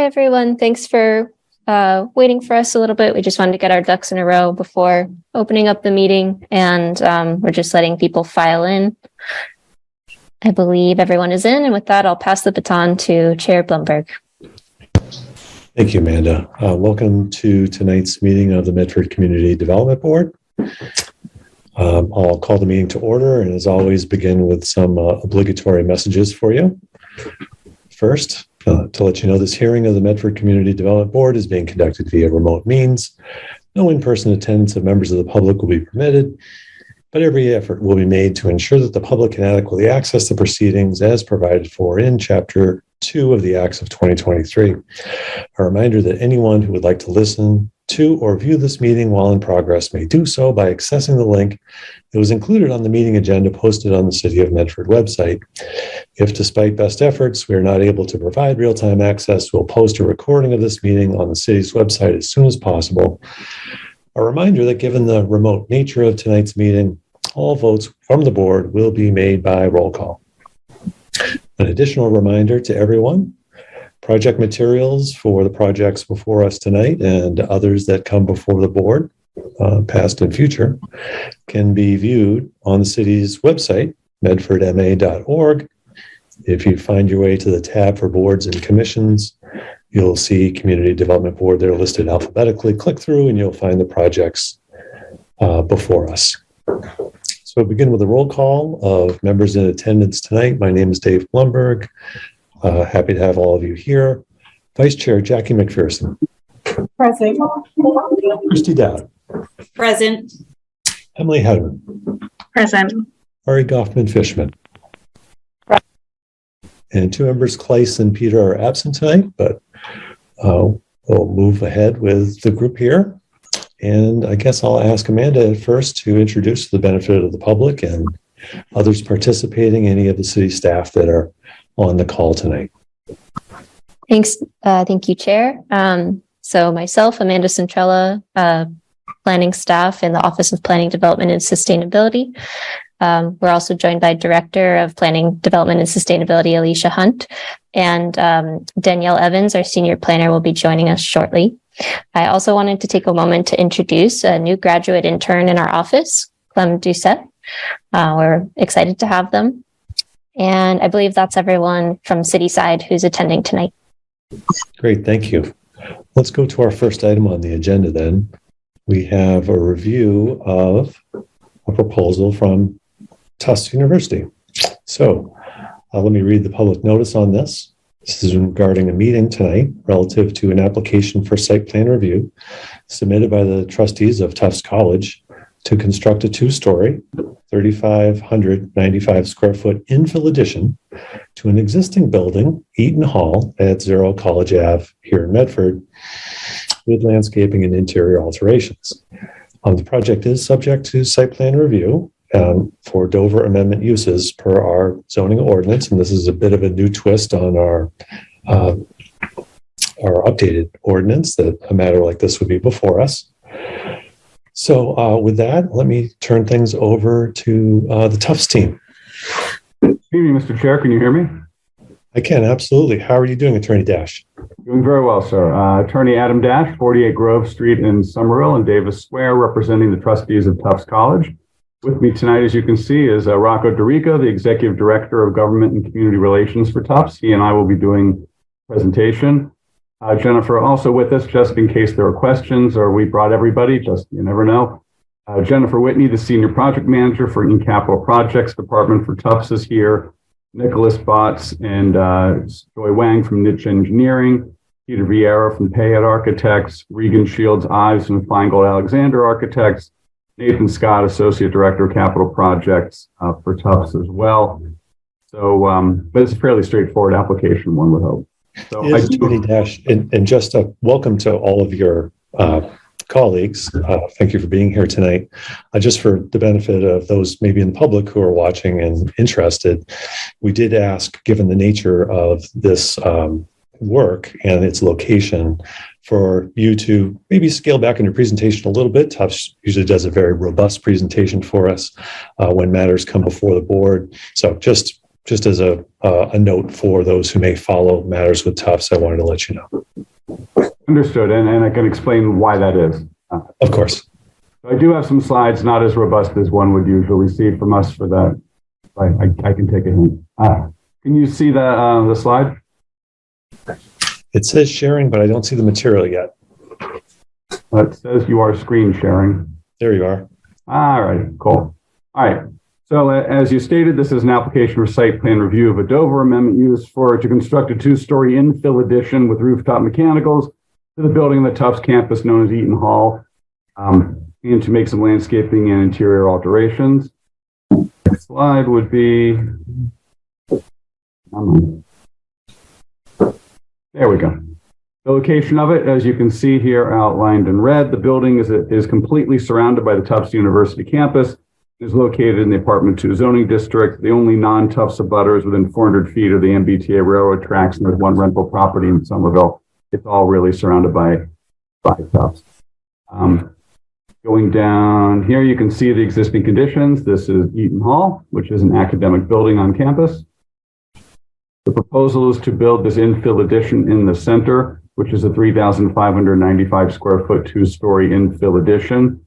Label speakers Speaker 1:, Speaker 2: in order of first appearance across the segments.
Speaker 1: Hi, everyone. Thanks for waiting for us a little bit. We just wanted to get our ducks in a row before opening up the meeting, and we're just letting people file in. I believe everyone is in, and with that, I'll pass the baton to Chair Blumberg.
Speaker 2: Thank you, Amanda. Welcome to tonight's meeting of the Medford Community Development Board. I'll call the meeting to order, and as always, begin with some obligatory messages for you. First, to let you know, this hearing of the Medford Community Development Board is being conducted via remote means. No in-person attendance of members of the public will be permitted, but every effort will be made to ensure that the public can adequately access the proceedings as provided for in Chapter 2 of the Acts of 2023. A reminder that anyone who would like to listen to or view this meeting while in progress may do so by accessing the link that was included on the meeting agenda posted on the City of Medford website. If, despite best efforts, we are not able to provide real-time access, we'll post a recording of this meeting on the city's website as soon as possible. A reminder that given the remote nature of tonight's meeting, all votes from the board will be made by roll call. An additional reminder to everyone, project materials for the projects before us tonight and others that come before the board, past and future, can be viewed on the city's website, medfordma.org. If you find your way to the tab for boards and commissions, you'll see Community Development Board. They're listed alphabetically. Click through and you'll find the projects before us. So we'll begin with a roll call of members in attendance tonight. My name is Dave Blumberg. Happy to have all of you here. Vice Chair Jackie McPherson.
Speaker 3: Present.
Speaker 2: Christy Dowd.
Speaker 3: Present.
Speaker 2: Emily Hedman.
Speaker 3: Present.
Speaker 2: Ari Goffman-Fishman. And two members, Claes and Peter, are absent tonight, but we'll move ahead with the group here. And I guess I'll ask Amanda at first to introduce the benefit of the public and others participating, any of the city staff that are on the call tonight.
Speaker 1: Thanks. Thank you, Chair. So myself, Amanda Centrella, planning staff in the Office of Planning, Development, and Sustainability. We're also joined by Director of Planning, Development, and Sustainability, Alicia Hunt, and Danielle Evans, our Senior Planner, will be joining us shortly. I also wanted to take a moment to introduce a new graduate intern in our office, Clem Doucette. We're excited to have them. And I believe that's everyone from City side who's attending tonight.
Speaker 2: Great, thank you. Let's go to our first item on the agenda then. We have a review of a proposal from Tufts University. So let me read the public notice on this. This is regarding a meeting tonight relative to an application for site plan review submitted by the trustees of Tufts College to construct a two-story, 3,595 square foot infill addition to an existing building, Eaton Hall at 0 College Ave here in Medford, with landscaping and interior alterations. The project is subject to site plan review for Dover amendment uses per our zoning ordinance, and this is a bit of a new twist on our updated ordinance that a matter like this would be before us. So with that, let me turn things over to the Tufts team.
Speaker 4: Good evening, Mr. Chair. Can you hear me?
Speaker 2: I can, absolutely. How are you doing, Attorney Dash?
Speaker 4: Doing very well, sir. Attorney Adam Dash, 48 Grove Street in Somerville and Davis Square, representing the trustees of Tufts College. With me tonight, as you can see, is Rocco DeRico, the Executive Director of Government and Community Relations for Tufts. He and I will be doing the presentation. Jennifer also with us, just in case there are questions or we brought everybody, just you never know. Jennifer Whitney, the Senior Project Manager for Eaton Capital Projects Department for Tufts is here. Nicholas Botts and Joy Wang from Niche Engineering, Peter Vieira from Payette Architects, Regan Shields Ives from Feingold Alexander Architects, Nathan Scott, Associate Director of Capital Projects for Tufts as well. So, but it's a fairly straightforward application, one would hope. So
Speaker 2: yes, Attorney Dash, and just a welcome to all of your colleagues. Thank you for being here tonight. Just for the benefit of those maybe in the public who are watching and interested, we did ask, given the nature of this work and its location, for you to maybe scale back in your presentation a little bit. Tufts usually does a very robust presentation for us when matters come before the board. So just as a note for those who may follow matters with Tufts, I wanted to let you know.
Speaker 4: Understood, and I can explain why that is.
Speaker 2: Of course.
Speaker 4: I do have some slides, not as robust as one would usually see from us for that. I can take a hint. Can you see the slide?
Speaker 2: It says sharing, but I don't see the material yet.
Speaker 4: It says you are screen sharing.
Speaker 2: There you are.
Speaker 4: All right, cool. All right. So as you stated, this is an application for site plan review of a Dover amendment use to construct a two-story infill addition with rooftop mechanicals to the building on the Tufts campus known as Eaton Hall, and to make some landscaping and interior alterations. Next slide would be, there we go. The location of it, as you can see here outlined in red, the building is completely surrounded by the Tufts University campus. It is located in the Apartment 2 zoning district. The only non-Tufts abutters within 400 feet of the MBTA railroad tracks, and there's one rental property in Somerville. It's all really surrounded by Tufts. Going down here, you can see the existing conditions. This is Eaton Hall, which is an academic building on campus. The proposal is to build this infill addition in the center, which is a 3,595 square foot, two-story infill addition.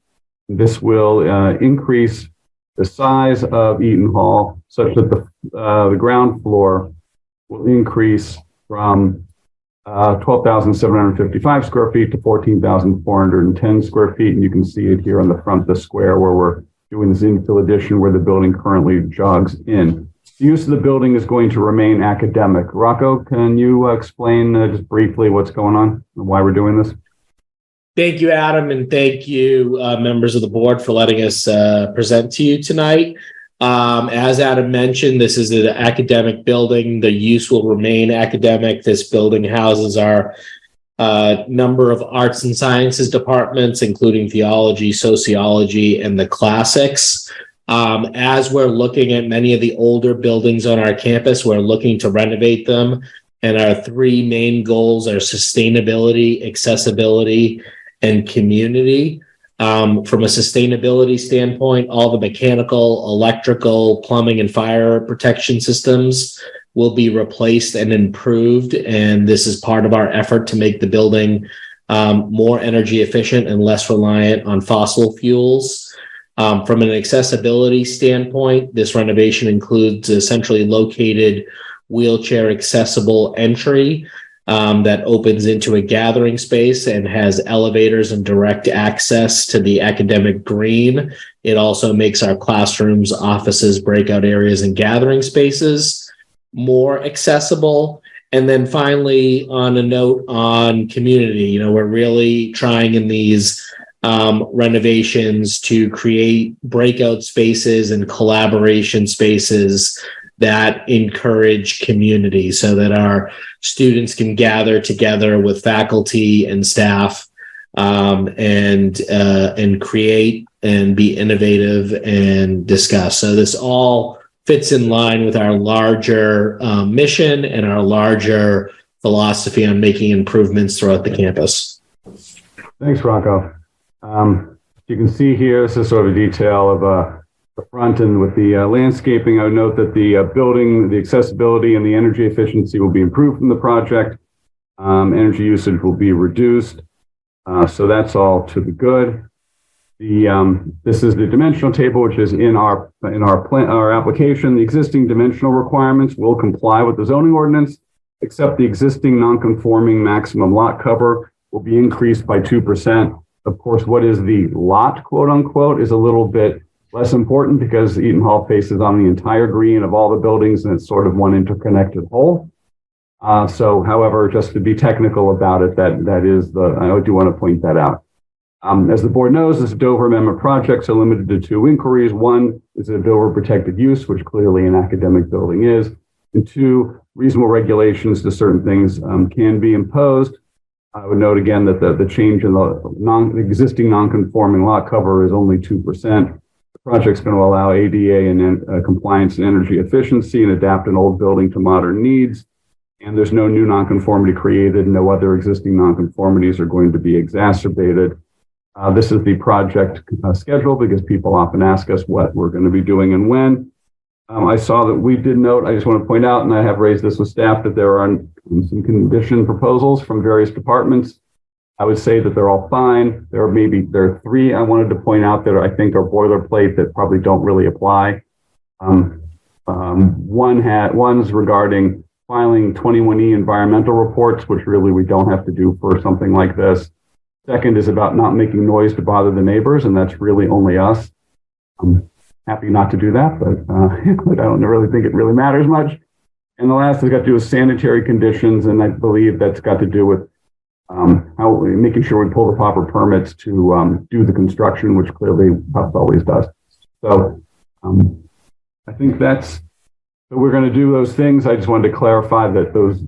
Speaker 4: This will increase the size of Eaton Hall such that the ground floor will increase from 12,755 square feet to 14,410 square feet. And you can see it here on the front of the square where we're doing this infill addition where the building currently jogs in. The use of the building is going to remain academic. Rocco, can you explain just briefly what's going on and why we're doing this?
Speaker 5: Thank you, Adam, and thank you, members of the board, for letting us present to you tonight. As Adam mentioned, this is an academic building. The use will remain academic. This building houses our number of arts and sciences departments, including theology, sociology, and the classics. As we're looking at many of the older buildings on our campus, we're looking to renovate them. And our three main goals are sustainability, accessibility, and community. From a sustainability standpoint, all the mechanical, electrical, plumbing, and fire protection systems will be replaced and improved. And this is part of our effort to make the building more energy efficient and less reliant on fossil fuels. From an accessibility standpoint, this renovation includes a centrally located wheelchair accessible entry that opens into a gathering space and has elevators and direct access to the academic green. It also makes our classrooms, offices, breakout areas, and gathering spaces more accessible. And then finally, on a note on community, we're really trying in these renovations to create breakout spaces and collaboration spaces that encourage community so that our students can gather together with faculty and staff and create and be innovative and discuss. So this all fits in line with our larger mission and our larger philosophy on making improvements throughout the campus.
Speaker 4: Thanks, Rocco. You can see here, this is sort of a detail of the front, and with the landscaping, I would note that the building, the accessibility and the energy efficiency will be improved from the project. Energy usage will be reduced. So that's all to the good. This is the dimensional table, which is in our application. The existing dimensional requirements will comply with the zoning ordinance, except the existing non-conforming maximum lot cover will be increased by 2%. Of course, what is the lot, quote unquote, is a little bit less important because Eaton Hall faces on the entire green of all the buildings, and it's sort of one interconnected whole. So, however, just to be technical about it, that is I do want to point that out. As the board knows, this Dover Amendment projects are limited to two inquiries. One is a Dover protected use, which clearly an academic building is. And two, reasonable regulations to certain things can be imposed. I would note again that the change in the existing non-conforming lot cover is only 2%. The project's going to allow ADA and compliance and energy efficiency and adapt an old building to modern needs. And there's no new nonconformity created. No other existing nonconformities are going to be exacerbated. This is the project schedule because people often ask us what we're going to be doing and when. I saw that we did note, I just want to point out, and I have raised this with staff, that there are some condition proposals from various departments. I would say that they're all fine. There are three I wanted to point out that I think are boilerplate that probably don't really apply. One's regarding filing 21E environmental reports, which really we don't have to do for something like this. Second is about not making noise to bother the neighbors, and that's really only us. I'm happy not to do that, but I don't really think it really matters much. And the last has got to do with sanitary conditions, and I believe that's got to do with how making sure we pull the proper permits to do the construction, which clearly Tufts always does. So I think so we're going to do those things. I just wanted to clarify that those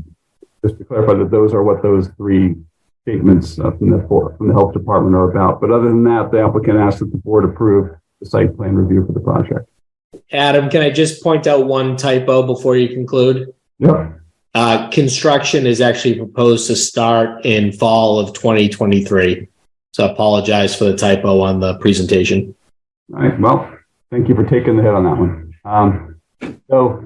Speaker 4: are what those three statements from the health department are about. But other than that, the applicant asks that the board approve the site plan review for the project.
Speaker 5: Adam, can I just point out one typo before you conclude?
Speaker 4: Yep.
Speaker 5: Construction is actually proposed to start in fall of 2023. So I apologize for the typo on the presentation.
Speaker 4: All right. Well, thank you for taking the hit on that one. So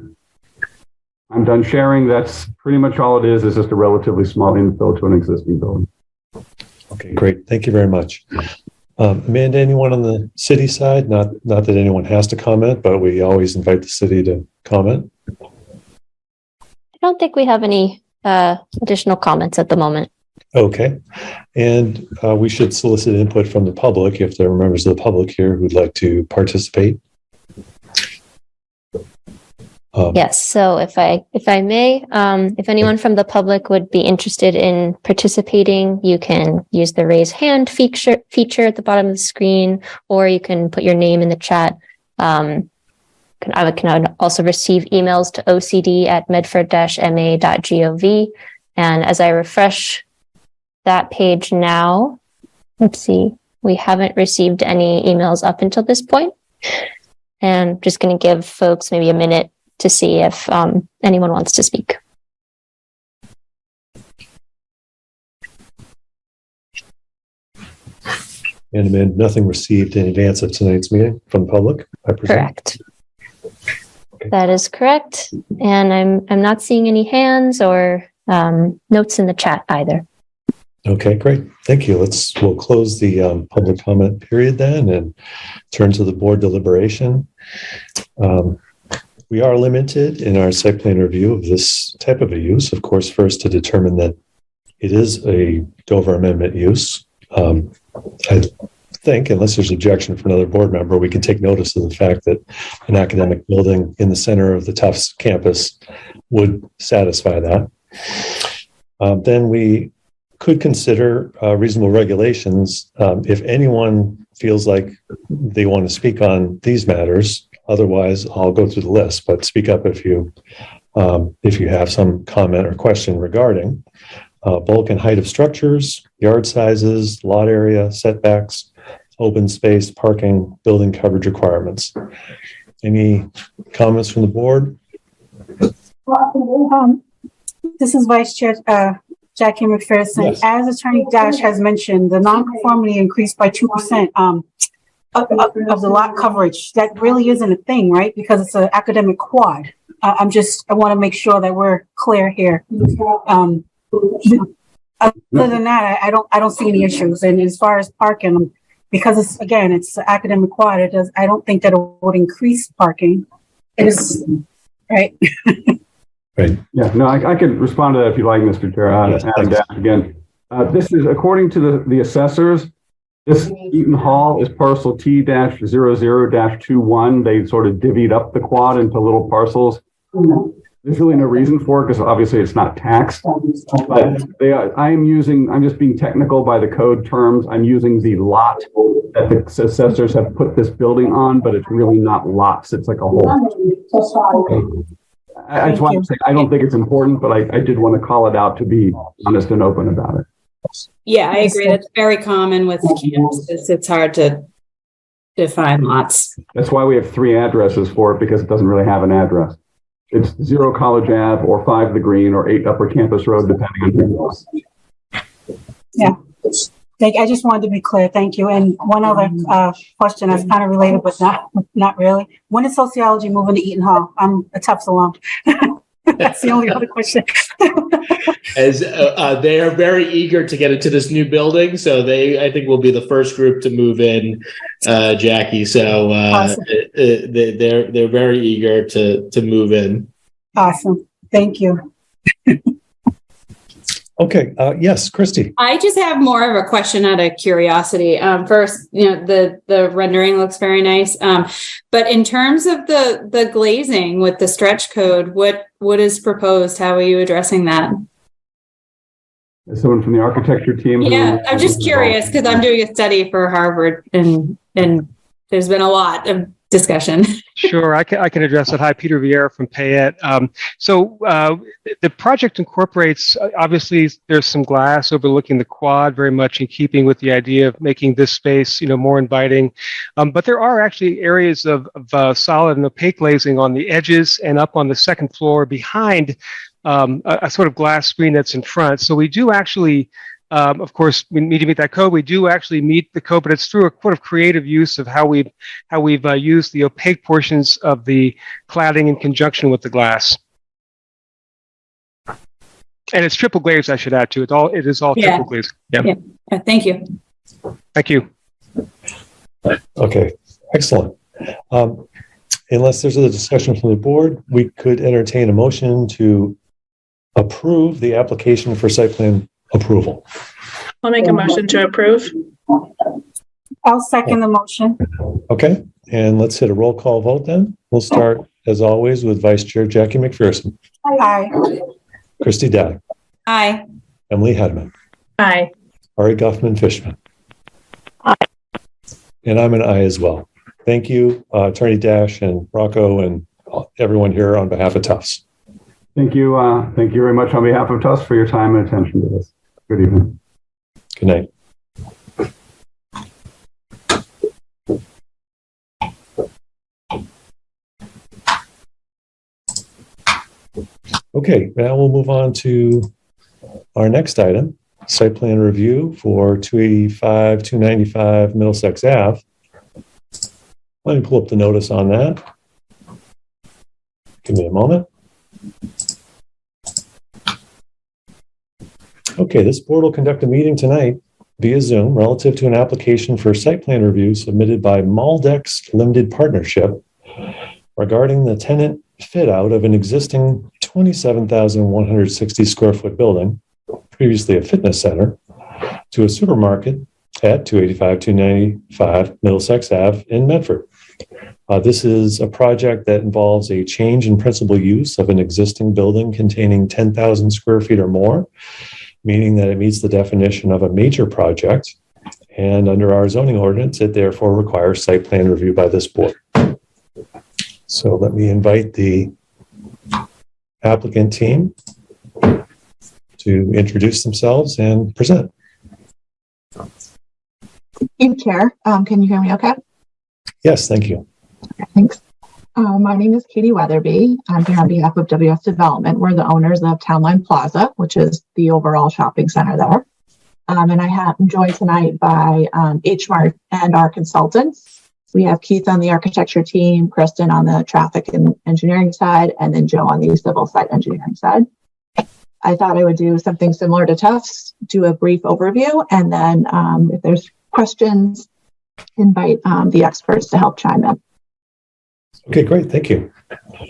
Speaker 4: I'm done sharing. That's pretty much all it is. It's just a relatively small infill to an existing building.
Speaker 2: Okay, great. Thank you very much. Amanda, anyone on the city side? Not that anyone has to comment, but we always invite the city to comment.
Speaker 1: I don't think we have any additional comments at the moment.
Speaker 2: Okay. And we should solicit input from the public if there are members of the public here who'd like to participate.
Speaker 1: Yes. So if I may, if anyone from the public would be interested in participating, you can use the raise hand feature at the bottom of the screen, or you can put your name in the chat. I can also receive emails to ocd@medford-ma.gov. And as I refresh that page now, let's see, we haven't received any emails up until this point. And I'm just going to give folks maybe a minute to see if anyone wants to speak.
Speaker 2: And Amanda, nothing received in advance of tonight's meeting from the public, I presume?
Speaker 1: Correct. Okay. That is correct. And I'm not seeing any hands or notes in the chat either.
Speaker 2: Okay, great. Thank you. We'll close the public comment period then and turn to the board deliberation. We are limited in our site plan review of this type of a use, of course, first to determine that it is a Dover Amendment use. I think, unless there's objection from another board member, we can take notice of the fact that an academic building in the center of the Tufts campus would satisfy that. Then we could consider reasonable regulations if anyone feels like they want to speak on these matters. Otherwise, I'll go through the list, but speak up if you have some comment or question regarding bulk and height of structures, yard sizes, lot area, setbacks, open space, parking, building coverage requirements. Any comments from the board?
Speaker 3: This is Vice Chair Jackie McPherson.
Speaker 2: Yes.
Speaker 3: As Attorney Dash has mentioned, the nonconformity increased by 2% of the lot coverage. That really isn't a thing, right? Because it's an academic quad. I want to make sure that we're clear here. Other than that, I don't see any issues. And as far as parking, because it's an academic quad, I don't think that it would increase parking. It is, right?
Speaker 2: Right.
Speaker 4: Yeah, no, I could respond to that if you like, Mr. Chair.
Speaker 2: Yes,
Speaker 4: Adam Dash again. This is, according to the assessors, this Eaton Hall is parcel T-00-21. They sort of divvied up the quad into little parcels. There's really no reason for it because obviously it's not taxed. But I'm just being technical by the code terms. I'm using the lot that the assessors have put this building on, but it's really not lots. It's like a whole. I just want to say, I don't think it's important, but I did want to call it out to be honest and open about it.
Speaker 6: Yeah, I agree. That's very common with campuses. It's hard to define lots.
Speaker 4: That's why we have 3 addresses for it, because it doesn't really have an address. It's 0 College Ave or 5 The Green or 8 Upper Campus Road, depending on who else.
Speaker 3: Yeah. I just wanted to be clear. Thank you. And one other question that's kind of related, but not really. When is sociology moving to Eaton Hall? I'm a Tufts alum. That's the only other question.
Speaker 5: As they are very eager to get into this new building, so I think, will be the first group to move in, Jackie. So
Speaker 3: Awesome.
Speaker 5: they're very eager to move in.
Speaker 3: Awesome. Thank you.
Speaker 2: Okay. Yes, Christy.
Speaker 6: I just have more of a question out of curiosity. First, the rendering looks very nice. But in terms of the glazing with the stretch code, what is proposed? How are you addressing that?
Speaker 4: Is someone from the architecture team?
Speaker 6: Yeah, I'm just curious because I'm doing a study for Harvard and there's been a lot of discussion.
Speaker 7: Sure, I can address it. Hi, Peter Vieira from Payette. So the project incorporates, obviously, there's some glass overlooking the quad, very much in keeping with the idea of making this space, more inviting. But there are actually areas of solid and opaque glazing on the edges and up on the second floor behind a sort of glass screen that's in front. So we do actually. Of course, we need to meet that code. We do actually meet the code, but it's through a sort of creative use of how we've used the opaque portions of the cladding in conjunction with the glass. And it's triple glazed, I should add to it. It is all triple glazed. Yeah.
Speaker 6: Thank you.
Speaker 7: Thank you.
Speaker 2: Okay. Excellent. Unless there's a discussion from the board, we could entertain a motion to approve the application for site plan approval.
Speaker 8: I'll make a motion to approve.
Speaker 3: I'll second the motion.
Speaker 2: Okay, and let's hit a roll call vote then. We'll start, as always, with Vice Chair Jackie McPherson,
Speaker 3: Aye.
Speaker 2: Christy Dack,
Speaker 6: Aye.
Speaker 2: Emily Hedman,
Speaker 8: Aye.
Speaker 2: Ari Guffman-Fishman.
Speaker 1: Aye.
Speaker 2: And I'm an aye as well. Thank you, Attorney Dash and Rocco and everyone here on behalf of Tufts.
Speaker 4: Thank you. Thank you very much on behalf of Tufts for your time and attention to this. Good evening.
Speaker 2: Good night. Okay, now we'll move on to our next item, site plan review for 285, 295 Middlesex Ave. Let me pull up the notice on that. Give me a moment. Okay, this board will conduct a meeting tonight via Zoom relative to an application for site plan review submitted by Maldex Limited Partnership regarding the tenant fit out of an existing 27,160 square foot building, previously a fitness center, to a supermarket at 285, 295 Middlesex Ave in Medford. This is a project that involves a change in principal use of an existing building containing 10,000 square feet or more, meaning that it meets the definition of a major project. And under our zoning ordinance, it therefore requires site plan review by this board. So let me invite the applicant team to introduce themselves and present.
Speaker 9: Thank you, Chair. Can you hear me okay?
Speaker 2: Yes, thank you.
Speaker 9: Okay, thanks. My name is Katie Weatherby. I'm here on behalf of WS Development. We're the owners of Townline Plaza, which is the overall shopping center there. And I'm joined tonight by H Mart and our consultants. We have Keith on the architecture team, Kristen on the traffic and engineering side, and then Joe on the civil site engineering side. I thought I would do something similar to Tufts, do a brief overview, and then if there's questions, invite the experts to help chime in.
Speaker 2: Okay, great. Thank you.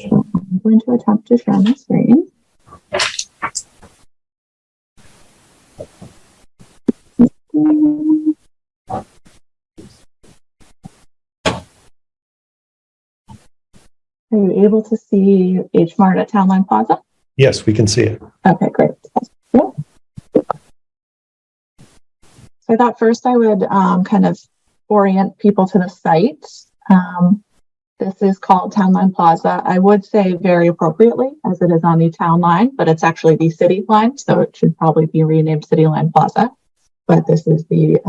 Speaker 9: So I'm going to attempt to share my screen. Are you able to see H Mart at Townline Plaza?
Speaker 2: Yes, we can see it.
Speaker 9: Okay, great. So I thought first I would kind of orient people to the site. This is called Townline Plaza. I would say very appropriately, as it is on the town line, but it's actually the city line, so it should probably be renamed City Line Plaza. But this is the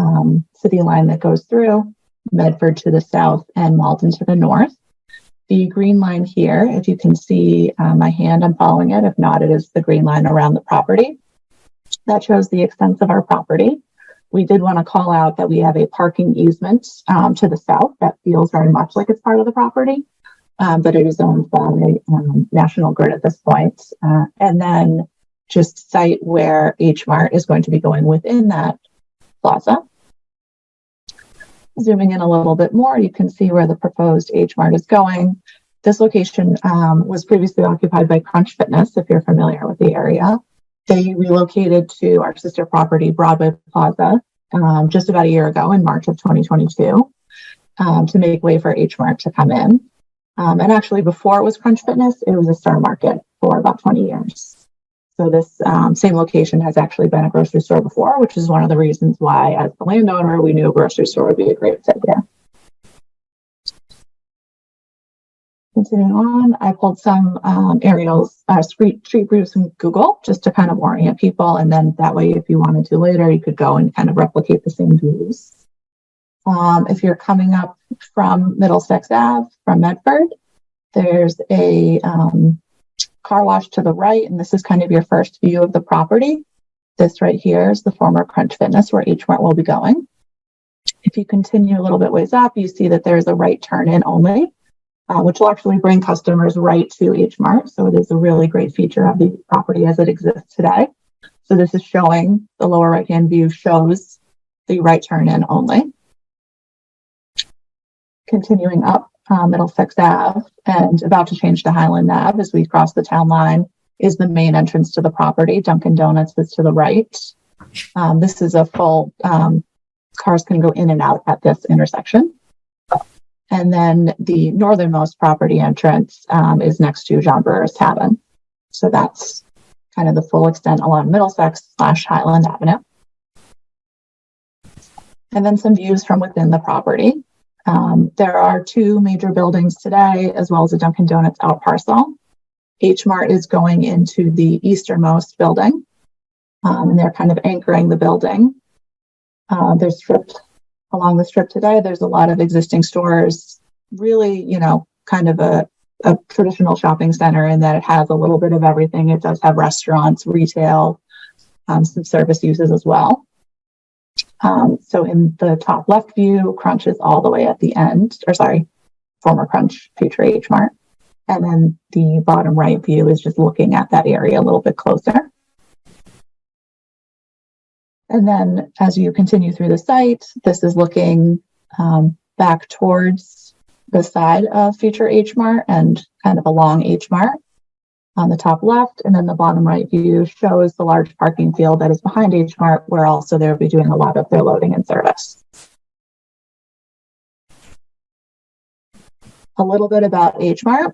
Speaker 9: city line that goes through Medford to the south and Malden to the north. The green line here, if you can see my hand, I'm following it. If not, it is the green line around the property. That shows the extent of our property. We did want to call out that we have a parking easement to the south that feels very much like it's part of the property. but it is owned by National Grid at this point. And then just cite where H Mart is going to be going within that plaza. Zooming in a little bit more, you can see where the proposed H Mart is going. This location was previously occupied by Crunch Fitness, if you're familiar with the area. They relocated to our sister property, Broadway Plaza, just about a year ago in March of 2022 to make way for H Mart to come in. And actually, before it was Crunch Fitness, it was a Star Market for about 20 years. So this same location has actually been a grocery store before, which is one of the reasons why, as the landowner, we knew a grocery store would be a great fit here. Continuing on, I pulled some aerials, street views from Google just to kind of orient people. And then that way, if you wanted to later, you could go and kind of replicate the same views. If you're coming up from Middlesex Ave, from Medford, there's a car wash to the right, and this is kind of your first view of the property. This right here is the former Crunch Fitness where H Mart will be going. If you continue a little bit ways up, you see that there's a right turn in only, which will actually bring customers right to H Mart. So it is a really great feature of the property as it exists today. So this is showing, the lower right-hand view shows the right turn in only. Continuing up Middlesex Ave and about to change to Highland Ave as we cross the town line is the main entrance to the property. Dunkin' Donuts is to the right. This is a full, cars can go in and out at this intersection. And then the northernmost property entrance is next to Jean Brewer's Tavern. So that's kind of the full extent along Middlesex/Highland Avenue. And then some views from within the property. There are two major buildings today, as well as a Dunkin' Donuts out parcel. H Mart is going into the easternmost building, and they're kind of anchoring the building. There's stripped along the strip today. There's a lot of existing stores, really, you know, kind of a traditional shopping center in that it has a little bit of everything. It does have restaurants, retail, some service uses as well. So in the top left view, Crunch is all the way at the end, or sorry, former Crunch, future H Mart. And then the bottom right view is just looking at that area a little bit closer. And then as you continue through the site, this is looking back towards the side of future H Mart and kind of along H Mart on the top left. And then the bottom right view shows the large parking field that is behind H Mart, where also they'll be doing a lot of their loading and service. A little bit about H Mart.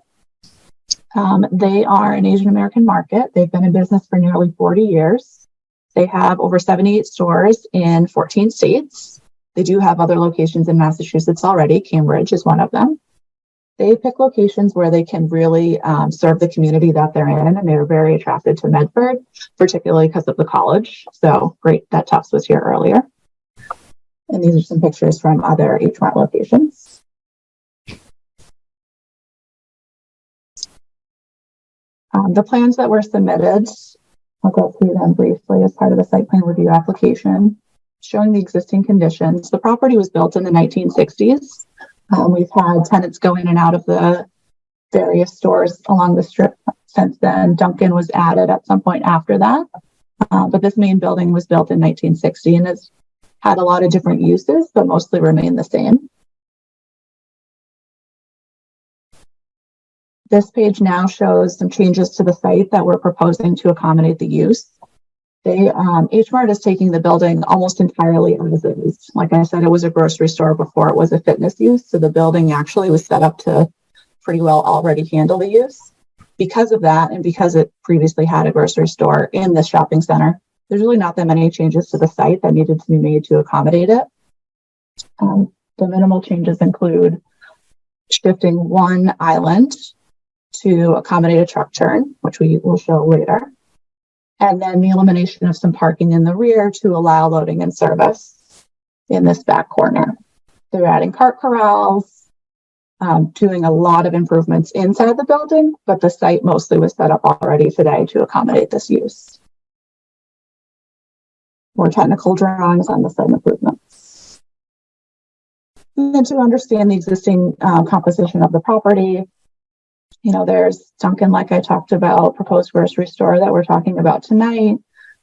Speaker 9: They are an Asian American market. They've been in business for nearly 40 years. They have over 78 stores in 14 states. They do have other locations in Massachusetts already. Cambridge is one of them. They pick locations where they can really serve the community that they're in, and they're very attracted to Medford, particularly because of the college. So great that Tufts was here earlier. And these are some pictures from other H Mart locations. The plans that were submitted, I'll go through them briefly as part of the site plan review application, showing the existing conditions. The property was built in the 1960s. We've had tenants go in and out of the various stores along the strip since then. Dunkin' was added at some point after that. But this main building was built in 1960 and has had a lot of different uses, but mostly remain the same. This page now shows some changes to the site that we're proposing to accommodate the use. H Mart is taking the building almost entirely as it is. Like I said, it was a grocery store before it was a fitness use. So the building actually was set up to pretty well already handle the use. Because of that, and because it previously had a grocery store in this shopping center, there's really not that many changes to the site that needed to be made to accommodate it. The minimal changes include shifting one island to accommodate a truck turn, which we will show later. And then the elimination of some parking in the rear to allow loading and service in this back corner. They're adding cart corrals, doing a lot of improvements inside the building, but the site mostly was set up already today to accommodate this use. More technical drawings on the site improvements. And then to understand the existing composition of the property, There's Dunkin', like I talked about, proposed grocery store that we're talking about tonight.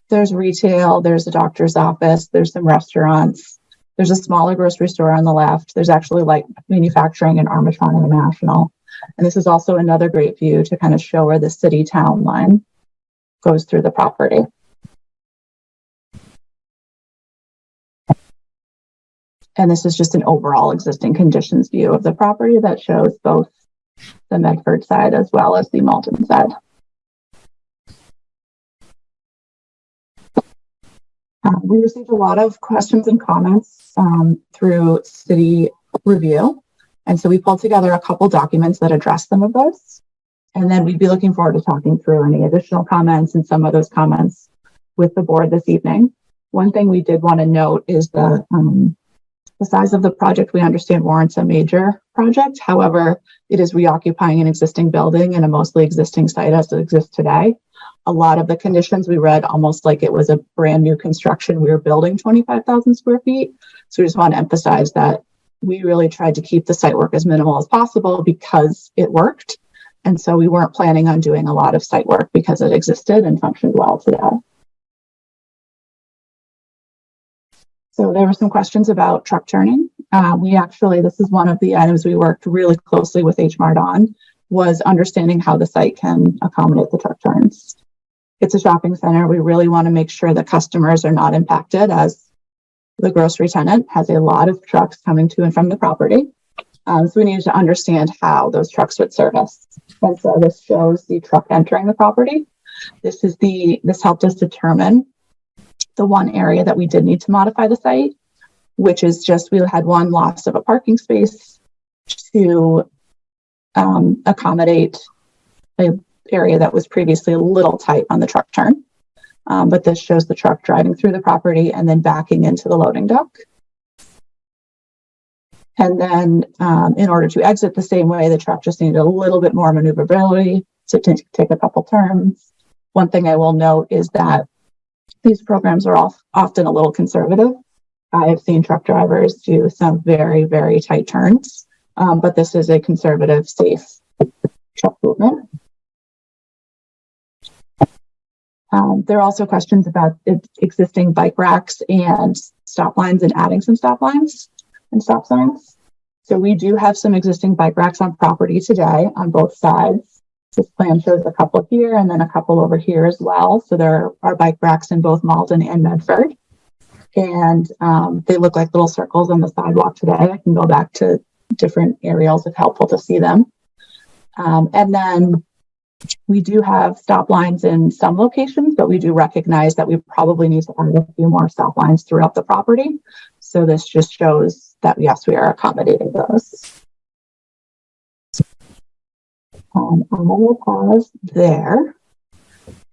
Speaker 9: There's retail, there's a doctor's office, there's some restaurants, there's a smaller grocery store on the left. There's actually light manufacturing in Armatron International. And this is also another great view to kind of show where the city-town line goes through the property. And this is just an overall existing conditions view of the property that shows both the Medford side as well as the Malden side. We received a lot of questions and comments through city review. And so we pulled together a couple documents that address some of those. And then we'd be looking forward to talking through any additional comments and some of those comments with the board this evening. One thing we did want to note is the size of the project. We understand warrants a major project. However, it is reoccupying an existing building and a mostly existing site as it exists today. A lot of the conditions we read almost like it was a brand new construction. We were building 25,000 square feet. So we just want to emphasize that we really tried to keep the site work as minimal as possible because it worked. And so we weren't planning on doing a lot of site work because it existed and functioned well today. So there were some questions about truck turning. This is one of the items we worked really closely with HMART on, was understanding how the site can accommodate the truck turns. It's a shopping center. We really want to make sure that customers are not impacted, as the grocery tenant has a lot of trucks coming to and from the property. So we needed to understand how those trucks would service. And so this shows the truck entering the property. This helped us determine the one area that we did need to modify the site, which is just, we had one loss of a parking space to accommodate an area that was previously a little tight on the truck turn. But this shows the truck driving through the property and then backing into the loading dock. And then in order to exit the same way, the truck just needed a little bit more maneuverability to take a couple turns. One thing I will note is that these programs are often a little conservative. I have seen truck drivers do some very, very tight turns, but this is a conservative, safe truck movement. There are also questions about existing bike racks and stop lines and adding some stop lines and stop signs. So we do have some existing bike racks on property today on both sides. This plan shows a couple here and then a couple over here as well. So there are bike racks in both Malden and Medford. And they look like little circles on the sidewalk today. I can go back to different aerials if helpful to see them. And then we do have stop lines in some locations, but we do recognize that we probably need to add a few more stop lines throughout the property. So this just shows that, yes, we are accommodating those. I will pause there.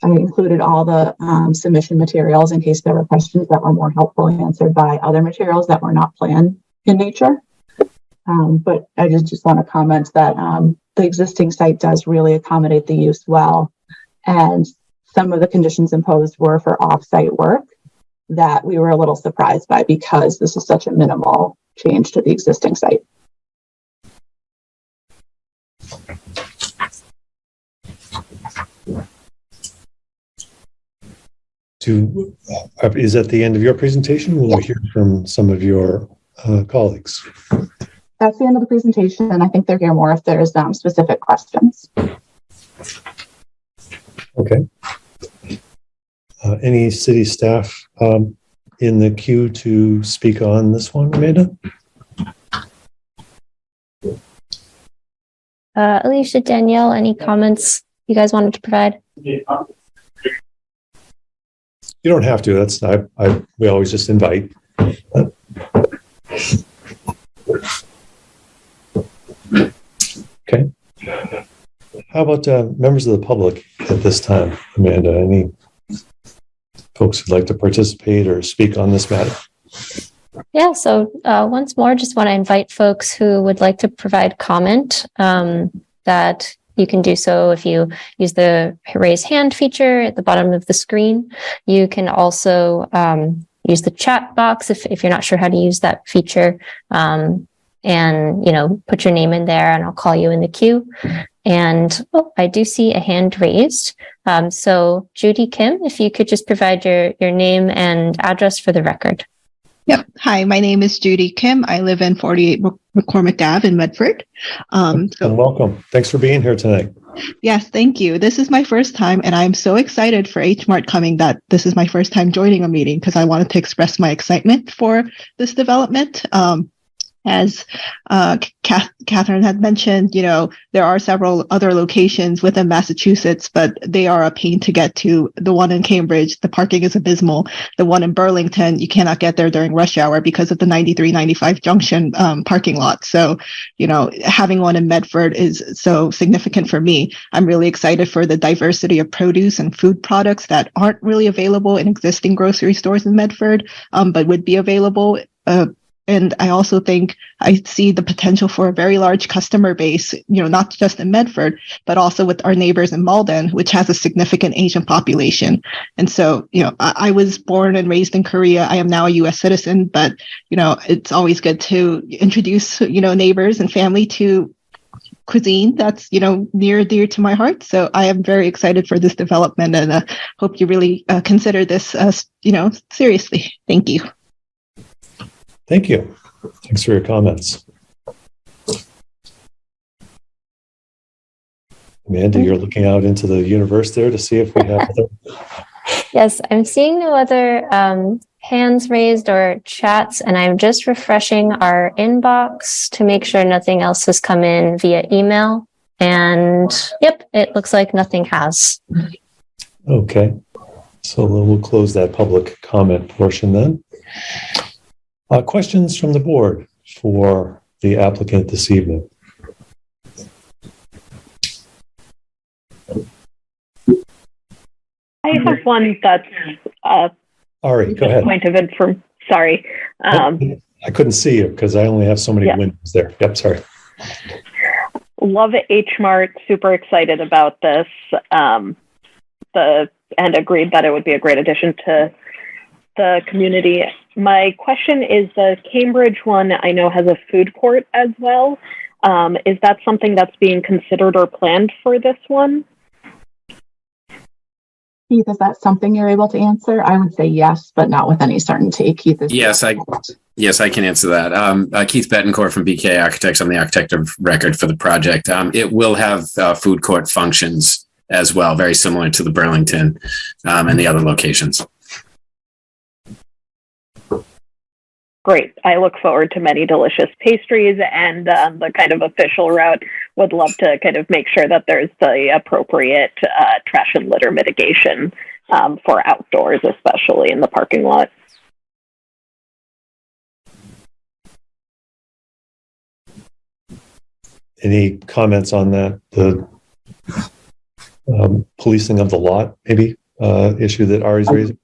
Speaker 9: I included all the submission materials in case there were questions that were more helpfully answered by other materials that were not planned in nature. But I just want to comment that the existing site does really accommodate the use well. And some of the conditions imposed were for off-site work that we were a little surprised by because this is such a minimal change to the existing site.
Speaker 2: Is that the end of your presentation? Will we hear from some of your colleagues?
Speaker 9: That's the end of the presentation, and I think they're here more if there's specific questions.
Speaker 2: Okay. Any city staff in the queue to speak on this one, Amanda?
Speaker 1: Alicia, Danielle, any comments you guys wanted to provide?
Speaker 2: You don't have to. We always just invite. Okay. How about members of the public at this time, Amanda? Any folks who'd like to participate or speak on this matter?
Speaker 1: Yeah, so once more, just want to invite folks who would like to provide comment that you can do so if you use the raise hand feature at the bottom of the screen. You can also use the chat box if you're not sure how to use that feature, and put your name in there and I'll call you in the queue. And I do see a hand raised. So Judy Kim, if you could just provide your name and address for the record.
Speaker 10: Yep. Hi, my name is Judy Kim. I live in 48 McCormick Ave in Medford.
Speaker 2: And welcome. Thanks for being here tonight.
Speaker 10: Yes, thank you. This is my first time, and I'm so excited for H Mart coming that this is my first time joining a meeting because I wanted to express my excitement for this development. As Catherine had mentioned, there are several other locations within Massachusetts, but they are a pain to get to. The one in Cambridge, the parking is abysmal. The one in Burlington, you cannot get there during rush hour because of the 93-95 junction parking lot. So, having one in Medford is so significant for me. I'm really excited for the diversity of produce and food products that aren't really available in existing grocery stores in Medford, but would be available. And I also think I see the potential for a very large customer base, not just in Medford, but also with our neighbors in Malden, which has a significant Asian population. And so, I was born and raised in Korea. I am now a U.S. citizen, but, it's always good to introduce, neighbors and family to cuisine that's, near and dear to my heart. So I am very excited for this development and hope you really consider this, seriously. Thank you.
Speaker 2: Thank you. Thanks for your comments. Amanda, you're looking out into the universe there to see if we have other.
Speaker 1: Yes, I'm seeing no other hands raised or chats, and I'm just refreshing our inbox to make sure nothing else has come in via email. And yep, it looks like nothing has.
Speaker 2: Okay. So we'll close that public comment portion then. Questions from the board for the applicant this evening?
Speaker 8: I have one that's
Speaker 2: Ari, go ahead.
Speaker 8: point of information. Sorry.
Speaker 2: I couldn't see you because I only have so many windows there. Yep, sorry.
Speaker 8: Love H Mart. Super excited about this. And agreed that it would be a great addition to the community. My question is the Cambridge one I know has a food court as well. Is that something that's being considered or planned for this one?
Speaker 9: Keith, is that something you're able to answer? I would say yes, but not with any certainty. Keith is
Speaker 11: Yes, I can answer that. Keith Betancourt from BK Architects. I'm the architect of record for the project. It will have food court functions as well, very similar to the Burlington and the other locations.
Speaker 8: Great. I look forward to many delicious pastries, and the kind of official route would love to kind of make sure that there's the appropriate trash and litter mitigation for outdoors, especially in the parking lot.
Speaker 2: Any comments on that? The policing of the lot, maybe, issue that Ari's raising?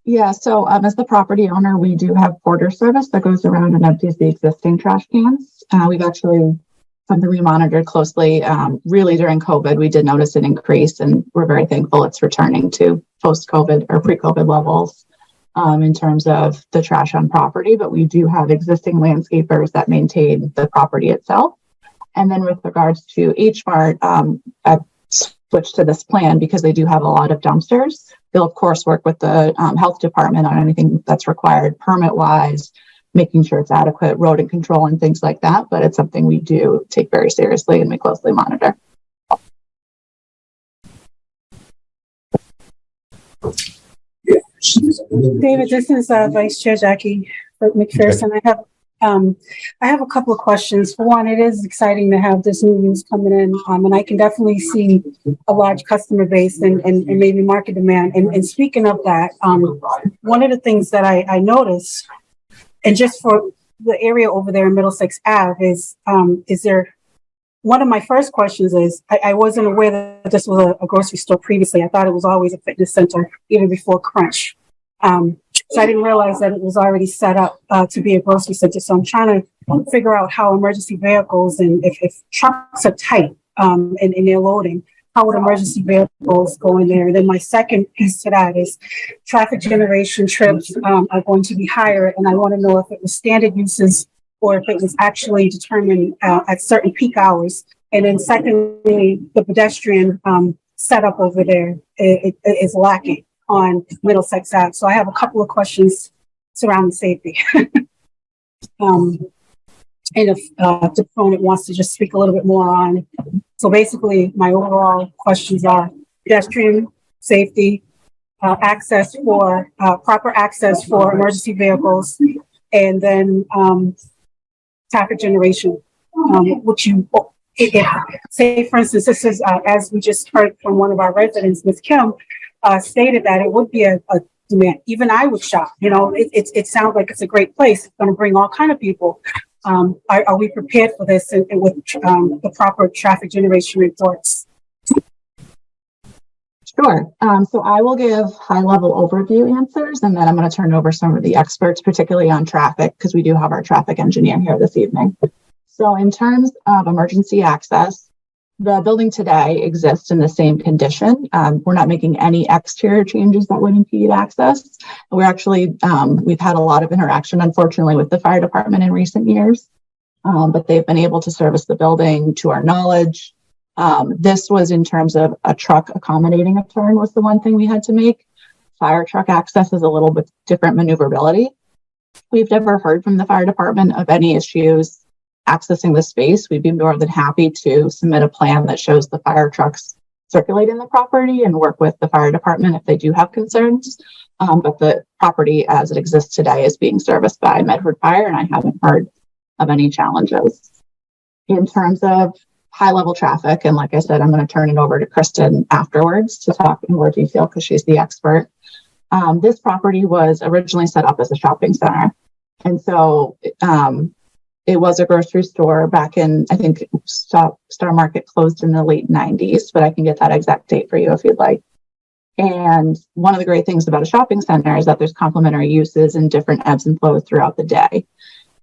Speaker 9: Yeah, so as the property owner, we do have porter service that goes around and empties the existing trash cans. We've actually, something we monitored closely, really during COVID, we did notice an increase, and we're very thankful it's returning to post-COVID or pre-COVID levels in terms of the trash on property, but we do have existing landscapers that maintain the property itself. And then with regards to H Mart, I've switched to this plan because they do have a lot of dumpsters. They'll, of course, work with the health department on anything that's required permit-wise, making sure it's adequate rodent control and things like that. But it's something we do take very seriously and we closely monitor.
Speaker 3: David, this is Vice Chair Jackie McPherson. I have a couple of questions. For one, it is exciting to have this new use coming in, and I can definitely see a large customer base and maybe market demand. And speaking of that, one of the things that I noticed, and just for the area over there in Middlesex Ave, is there, one of my first questions is, I wasn't aware that this was a grocery store previously. I thought it was always a fitness center, even before Crunch. So I didn't realize that it was already set up to be a grocery center. So I'm trying to figure out how emergency vehicles, and if trucks are tight and they're loading, how would emergency vehicles go in there? And then my second piece to that is traffic generation trips are going to be higher. And I want to know if it was standard uses or if it was actually determined at certain peak hours And then secondly, the pedestrian setup over there is lacking on Middlesex Ave. So I have a couple of questions surrounding safety. And if the proponent wants to just speak a little bit more on. So basically, my overall questions are pedestrian safety, access for proper access for emergency vehicles, and then traffic generation, which you, if, say for instance, this is as we just heard from one of our residents, Ms. Kim, stated that it would be a demand. Even I would shop. You know, it sounds like it's a great place. It's going to bring all kind of people. Are we prepared for this and with the proper traffic generation reports?
Speaker 9: Sure. So I will give high-level overview answers, and then I'm going to turn over some of the experts, particularly on traffic, because we do have our traffic engineer here this evening. So in terms of emergency access, the building today exists in the same condition. We're not making any exterior changes that would impede access. We're actually, we've had a lot of interaction, unfortunately, with the fire department in recent years, but they've been able to service the building to our knowledge. This was in terms of a truck accommodating a turn was the one thing we had to make. Fire truck access is a little bit different maneuverability. We've never heard from the fire department of any issues accessing the space. We'd be more than happy to submit a plan that shows the fire trucks circulating the property and work with the fire department if they do have concerns. But the property as it exists today is being serviced by Medford Fire, and I haven't heard of any challenges. In terms of high-level traffic, and like I said, I'm going to turn it over to Kristen afterwards to talk in more detail because she's the expert. This property was originally set up as a shopping center. And so it was a grocery store back in, I think, Star Market closed in the late 90s, but I can get that exact date for you if you'd like. And one of the great things about a shopping center is that there's complementary uses and different ebbs and flows throughout the day.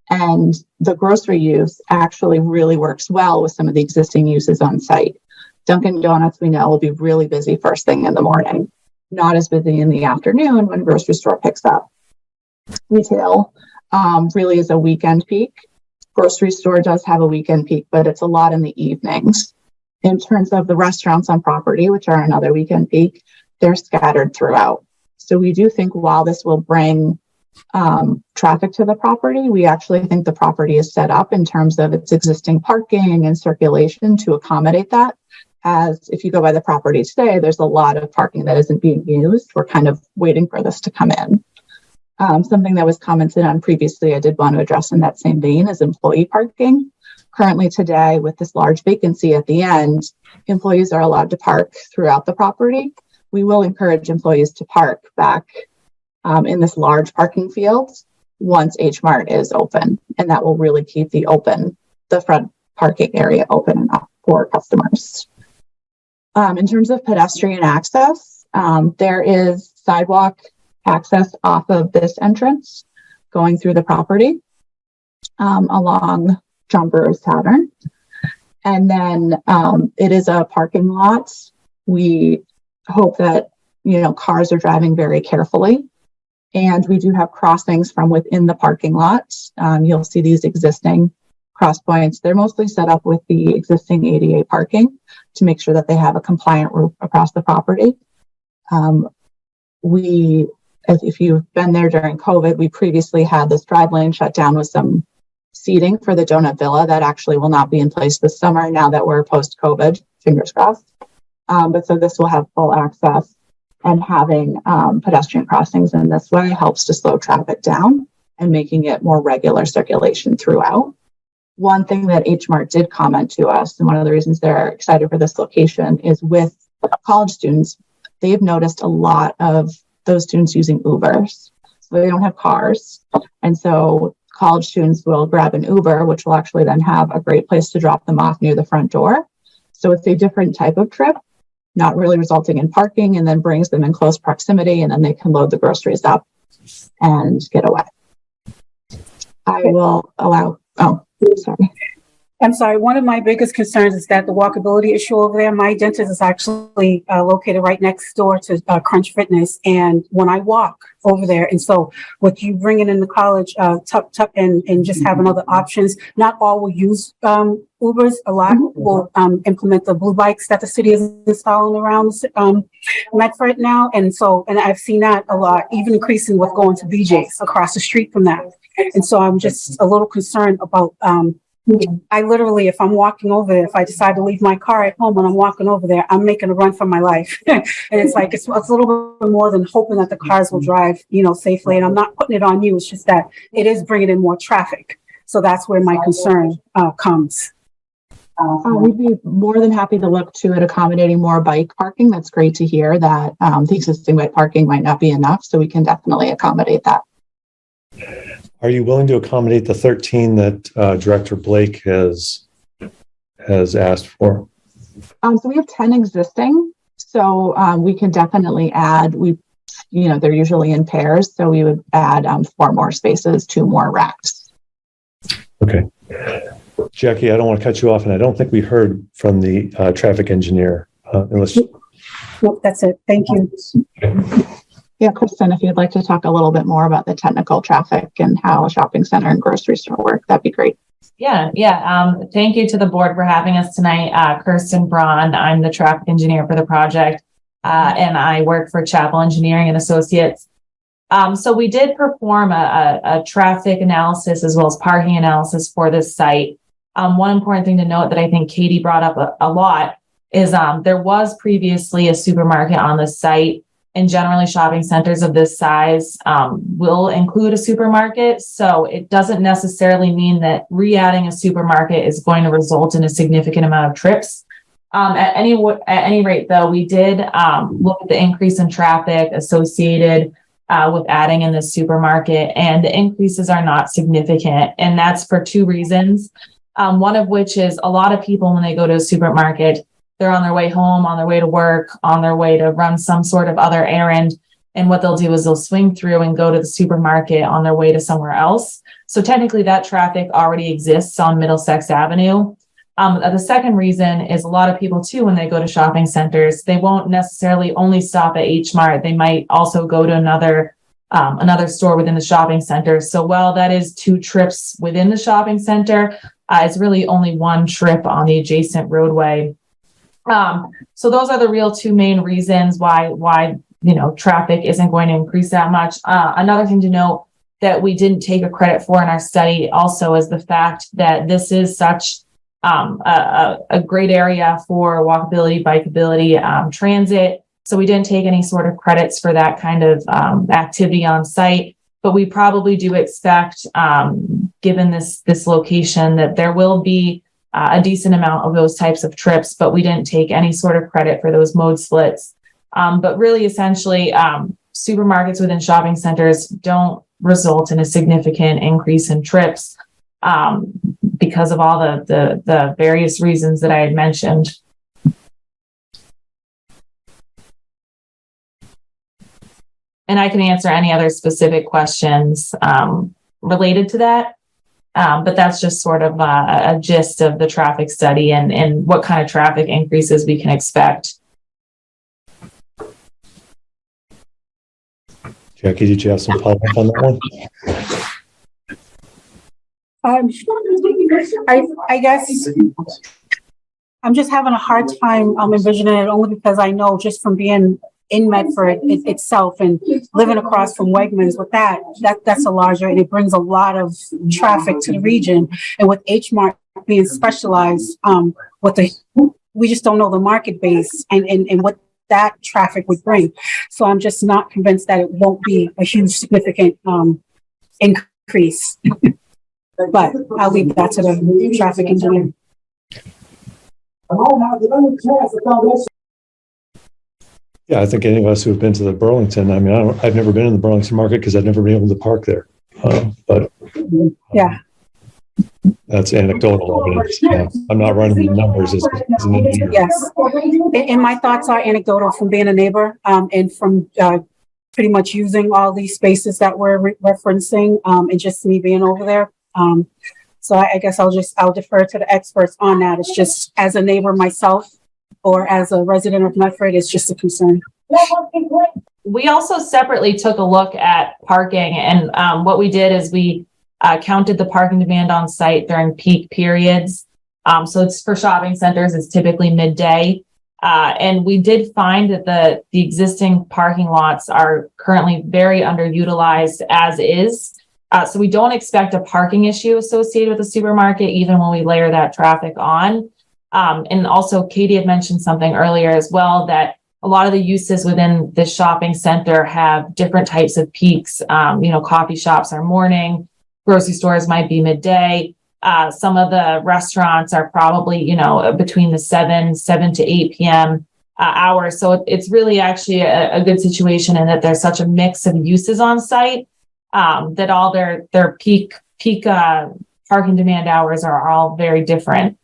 Speaker 9: And the grocery use actually really works well with some of the existing uses on site. Dunkin' Donuts, we know, will be really busy first thing in the morning, not as busy in the afternoon when grocery store picks up. Retail really is a weekend peak. Grocery store does have a weekend peak, but it's a lot in the evenings. In terms of the restaurants on property, which are another weekend peak, they're scattered throughout. So we do think while this will bring traffic to the property, we actually think the property is set up in terms of its existing parking and circulation to accommodate that. As if you go by the property today, there's a lot of parking that isn't being used. We're kind of waiting for this to come in. Something that was commented on previously, I did want to address in that same vein is employee parking. Currently today, with this large vacancy at the end, employees are allowed to park throughout the property. We will encourage employees to park back in this large parking field once H Mart is open, and that will really keep the front parking area open enough for customers. In terms of pedestrian access, there is sidewalk access off of this entrance going through the property along John Brewer's Tavern. And then it is a parking lot. We hope that, cars are driving very carefully. And we do have crossings from within the parking lot. You'll see these existing cross points. They're mostly set up with the existing ADA parking to make sure that they have a compliant route across the property. If you've been there during COVID, we previously had this drive lane shut down with some seating for the Donut Villa that actually will not be in place this summer now that we're post-COVID, fingers crossed. But so this will have full access, and having pedestrian crossings in this way helps to slow traffic down and making it more regular circulation throughout. One thing that H Mart did comment to us, and one of the reasons they're excited for this location, is with college students, they've noticed a lot of those students using Ubers. So they don't have cars. And so college students will grab an Uber, which will actually then have a great place to drop them off near the front door. So it's a different type of trip, not really resulting in parking, and then brings them in close proximity, and then they can load the groceries up and get away. I will allow, sorry.
Speaker 3: I'm sorry. One of my biggest concerns is that the walkability issue over there. My dentist is actually located right next door to Crunch Fitness, and when I walk over there, and so with you bringing in the college, tuck, and just having other options, not all will use Ubers. A lot will implement the blue bikes that the city is installing around Medford now, and I've seen that a lot, even increasing with going to BJ's across the street from that, and so I'm just a little concerned about. I literally, if I'm walking over there, if I decide to leave my car at home and I'm walking over there, I'm making a run for my life. And it's like, it's a little bit more than hoping that the cars will drive, safely. And I'm not putting it on you. It's just that it is bringing in more traffic. So that's where my concern comes.
Speaker 9: We'd be more than happy to look to at accommodating more bike parking. That's great to hear that the existing bike parking might not be enough. So we can definitely accommodate that.
Speaker 2: Are you willing to accommodate the 13 that Director Blake has asked for?
Speaker 9: So we have 10 existing. So we can definitely add, they're usually in pairs. So we would add 4 more spaces, 2 more racks.
Speaker 2: Okay. Jackie, I don't want to cut you off, and I don't think we heard from the traffic engineer.
Speaker 3: Nope, that's it. Thank you.
Speaker 2: Okay.
Speaker 9: Yeah, Kristen, if you'd like to talk a little bit more about the technical traffic and how a shopping center and grocery store work, that'd be great.
Speaker 12: Yeah. Thank you to the board for having us tonight. Kirsten Braun, I'm the traffic engineer for the project, and I work for Chapel Engineering and Associates. So we did perform a traffic analysis as well as parking analysis for this site. One important thing to note that I think Katie brought up a lot is there was previously a supermarket on the site. And generally shopping centers of this size will include a supermarket. So it doesn't necessarily mean that re-adding a supermarket is going to result in a significant amount of trips. At any rate, though, we did look at the increase in traffic associated with adding in this supermarket, and the increases are not significant. And that's for 2 reasons. One of which is a lot of people, when they go to a supermarket, they're on their way home, on their way to work, on their way to run some sort of other errand. And what they'll do is they'll swing through and go to the supermarket on their way to somewhere else. So technically that traffic already exists on Middlesex Avenue. The second reason is a lot of people too, when they go to shopping centers, they won't necessarily only stop at H Mart. They might also go to another store within the shopping center. So while that is 2 trips within the shopping center, it's really only 1 trip on the adjacent roadway. So those are the real 2 main reasons why traffic isn't going to increase that much. Another thing to note that we didn't take a credit for in our study also is the fact that this is such a great area for walkability, bikeability, transit. So we didn't take any sort of credits for that kind of activity on site. But we probably do expect, given this location, that there will be a decent amount of those types of trips, but we didn't take any sort of credit for those mode splits. But really, essentially, supermarkets within shopping centers don't result in a significant increase in trips because of all the various reasons that I had mentioned. And I can answer any other specific questions related to that. But that's just sort of a gist of the traffic study and what kind of traffic increases we can expect.
Speaker 2: Jackie, did you have some follow-up on that one?
Speaker 3: I guess I'm just having a hard time envisioning it, only because I know just from being in Medford itself and living across from Wegmans, with that's a larger, and it brings a lot of traffic to the region. And with H Mart being specialized, we just don't know the market base and what that traffic would bring. So I'm just not convinced that it won't be a huge significant increase. But I'll leave that to the traffic engineer.
Speaker 2: Yeah, I think any of us who have been to the Burlington, I've never been in the Burlington market because I've never been able to park there. But
Speaker 3: yeah,
Speaker 2: that's anecdotal evidence. I'm not running the numbers as an engineer.
Speaker 3: Yes, and my thoughts are anecdotal from being a neighbor and from pretty much using all these spaces that we're referencing and just me being over there. So I guess I'll defer to the experts on that. It's just as a neighbor myself or as a resident of Medford, it's just a concern.
Speaker 12: We also separately took a look at parking, and what we did is we counted the parking demand on site during peak periods. So it's for shopping centers, it's typically midday. And we did find that the existing parking lots are currently very underutilized as is. So we don't expect a parking issue associated with the supermarket, even when we layer that traffic on. And also Katie had mentioned something earlier as well, that a lot of the uses within the shopping center have different types of peaks. Coffee shops are morning, grocery stores might be midday. Some of the restaurants are probably, between the 7 to 8 p.m. Hours. So it's really actually a good situation in that there's such a mix of uses on site that all their peak parking demand hours are all very different.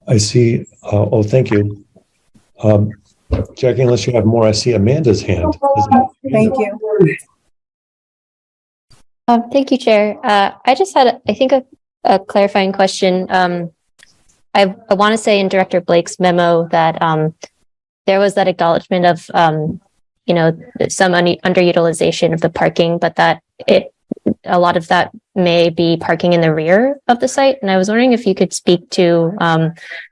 Speaker 2: I see. Thank you. Jackie, unless you have more, I see Amanda's hand.
Speaker 3: Thank you.
Speaker 1: Thank you, Chair. I just had, I think, a clarifying question. I want to say in Director Blake's memo that there was that acknowledgement of, some underutilization of the parking, but that a lot of that may be parking in the rear of the site. And I was wondering if you could speak to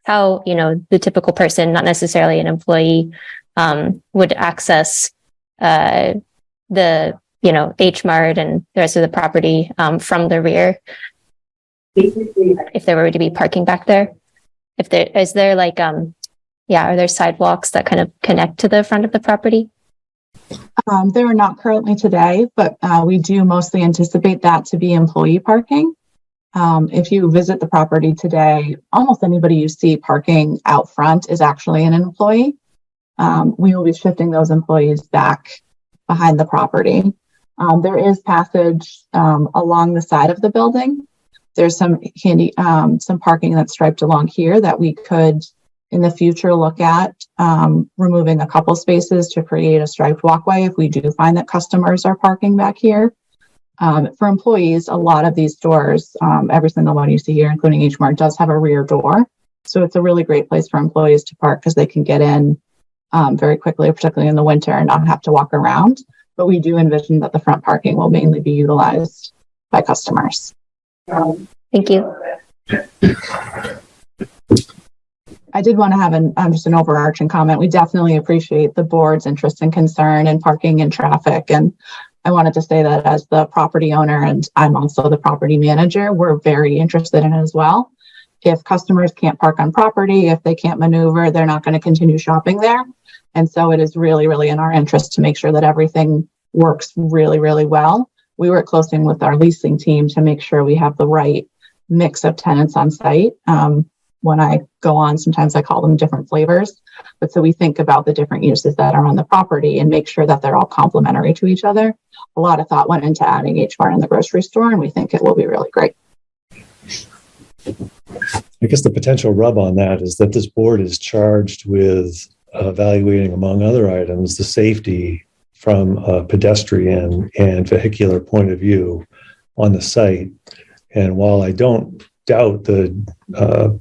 Speaker 1: how, the typical person, not necessarily an employee, would access the H Mart and the rest of the property from the rear, if there were to be parking back there. Are there sidewalks that kind of connect to the front of the property?
Speaker 9: There are not currently today, but we do mostly anticipate that to be employee parking. If you visit the property today, almost anybody you see parking out front is actually an employee. We will be shifting those employees back behind the property. There is passage along the side of the building. There's some parking that's striped along here that we could, in the future, look at removing a couple spaces to create a striped walkway if we do find that customers are parking back here. For employees, a lot of these stores, every single one you see here, including H Mart, does have a rear door. So it's a really great place for employees to park because they can get in very quickly, particularly in the winter, and not have to walk around. But we do envision that the front parking will mainly be utilized by customers.
Speaker 1: Thank you.
Speaker 9: I did want to have just an overarching comment. We definitely appreciate the board's interest and concern in parking and traffic. And I wanted to say that as the property owner, and I'm also the property manager, we're very interested in it as well. If customers can't park on property, if they can't maneuver, they're not going to continue shopping there. And so it is really, really in our interest to make sure that everything works really, really well. We work closely with our leasing team to make sure we have the right mix of tenants on site. When I go on, sometimes I call them different flavors. But so we think about the different uses that are on the property and make sure that they're all complementary to each other. A lot of thought went into adding H Mart in the grocery store, and we think it will be really great.
Speaker 2: I guess the potential rub on that is that this board is charged with evaluating, among other items, the safety from a pedestrian and vehicular point of view on the site. And while I don't doubt the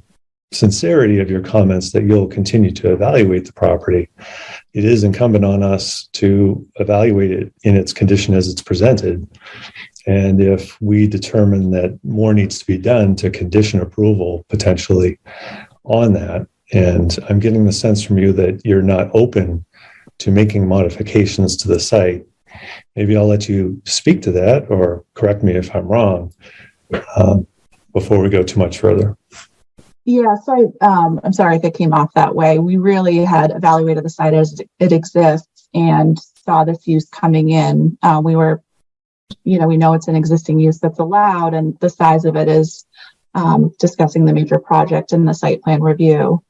Speaker 2: sincerity of your comments that you'll continue to evaluate the property, it is incumbent on us to evaluate it in its condition as it's presented. And if we determine that more needs to be done, to condition approval potentially on that. And I'm getting the sense from you that you're not open to making modifications to the site. Maybe I'll let you speak to that or correct me if I'm wrong before we go too much further.
Speaker 9: Yeah, so I'm sorry if it came off that way. We really had evaluated the site as it exists and saw this use coming in. We know it's an existing use that's allowed, and the size of it is discussing the major project in the site plan review.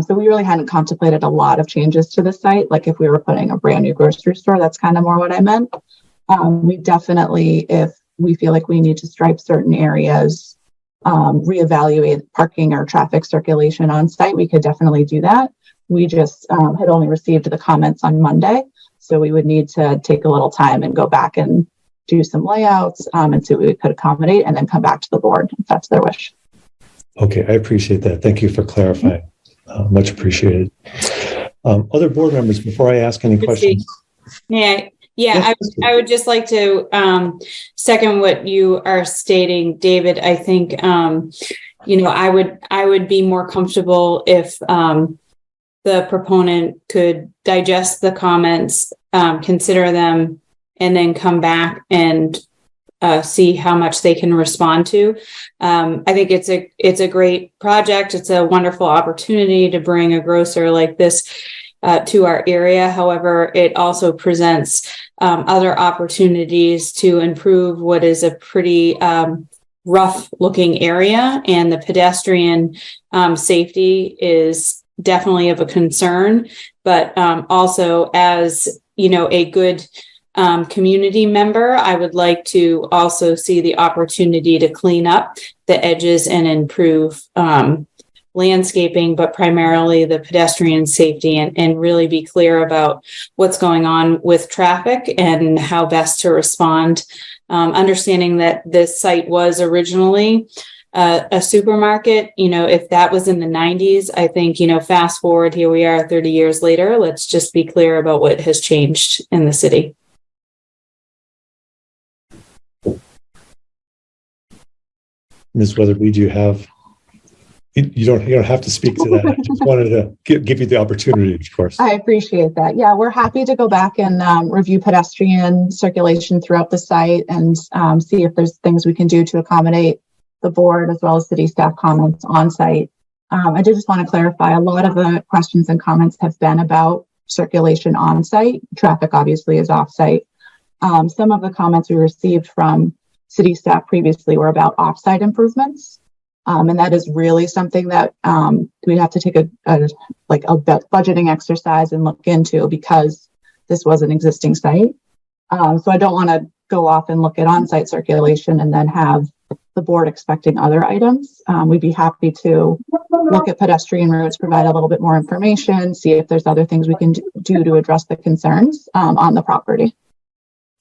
Speaker 9: So we really hadn't contemplated a lot of changes to the site. Like if we were putting a brand new grocery store, that's kind of more what I meant. We definitely, if we feel like we need to stripe certain areas, reevaluate parking or traffic circulation on site, we could definitely do that. We just had only received the comments on Monday. So we would need to take a little time and go back and do some layouts and see what we could accommodate, and then come back to the board if that's their wish.
Speaker 2: Okay, I appreciate that. Thank you for clarifying. Much appreciated. Other board members, before I ask any questions.
Speaker 6: I would just like to second what you are stating, David. I think I would be more comfortable if the proponent could digest the comments, consider them, and then come back and see how much they can respond to. I think it's a great project. It's a wonderful opportunity to bring a grocer like this to our area. However, it also presents other opportunities to improve what is a pretty rough looking area, and the pedestrian safety is definitely of a concern, but also as a good community member, I would like to also see the opportunity to clean up the edges and improve landscaping, but primarily the pedestrian safety, and really be clear about what's going on with traffic and how best to respond. Understanding that this site was originally a supermarket, if that was in the 90s, I think, fast forward, here we are 30 years later, let's just be clear about what has changed in the city.
Speaker 2: Ms. Weatherby, do you have, you don't have to speak to that. I just wanted to give you the opportunity, of course.
Speaker 9: I appreciate that. Yeah, we're happy to go back and review pedestrian circulation throughout the site and see if there's things we can do to accommodate the board as well as city staff comments on site. I did just want to clarify, a lot of the questions and comments have been about circulation on site. Traffic obviously is off site. Some of the comments we received from city staff previously were about off-site improvements. And that is really something that we'd have to take a budgeting exercise and look into, because this was an existing site. So I don't want to go off and look at on-site circulation and then have the board expecting other items. We'd be happy to look at pedestrian routes, provide a little bit more information, see if there's other things we can do to address the concerns on the property.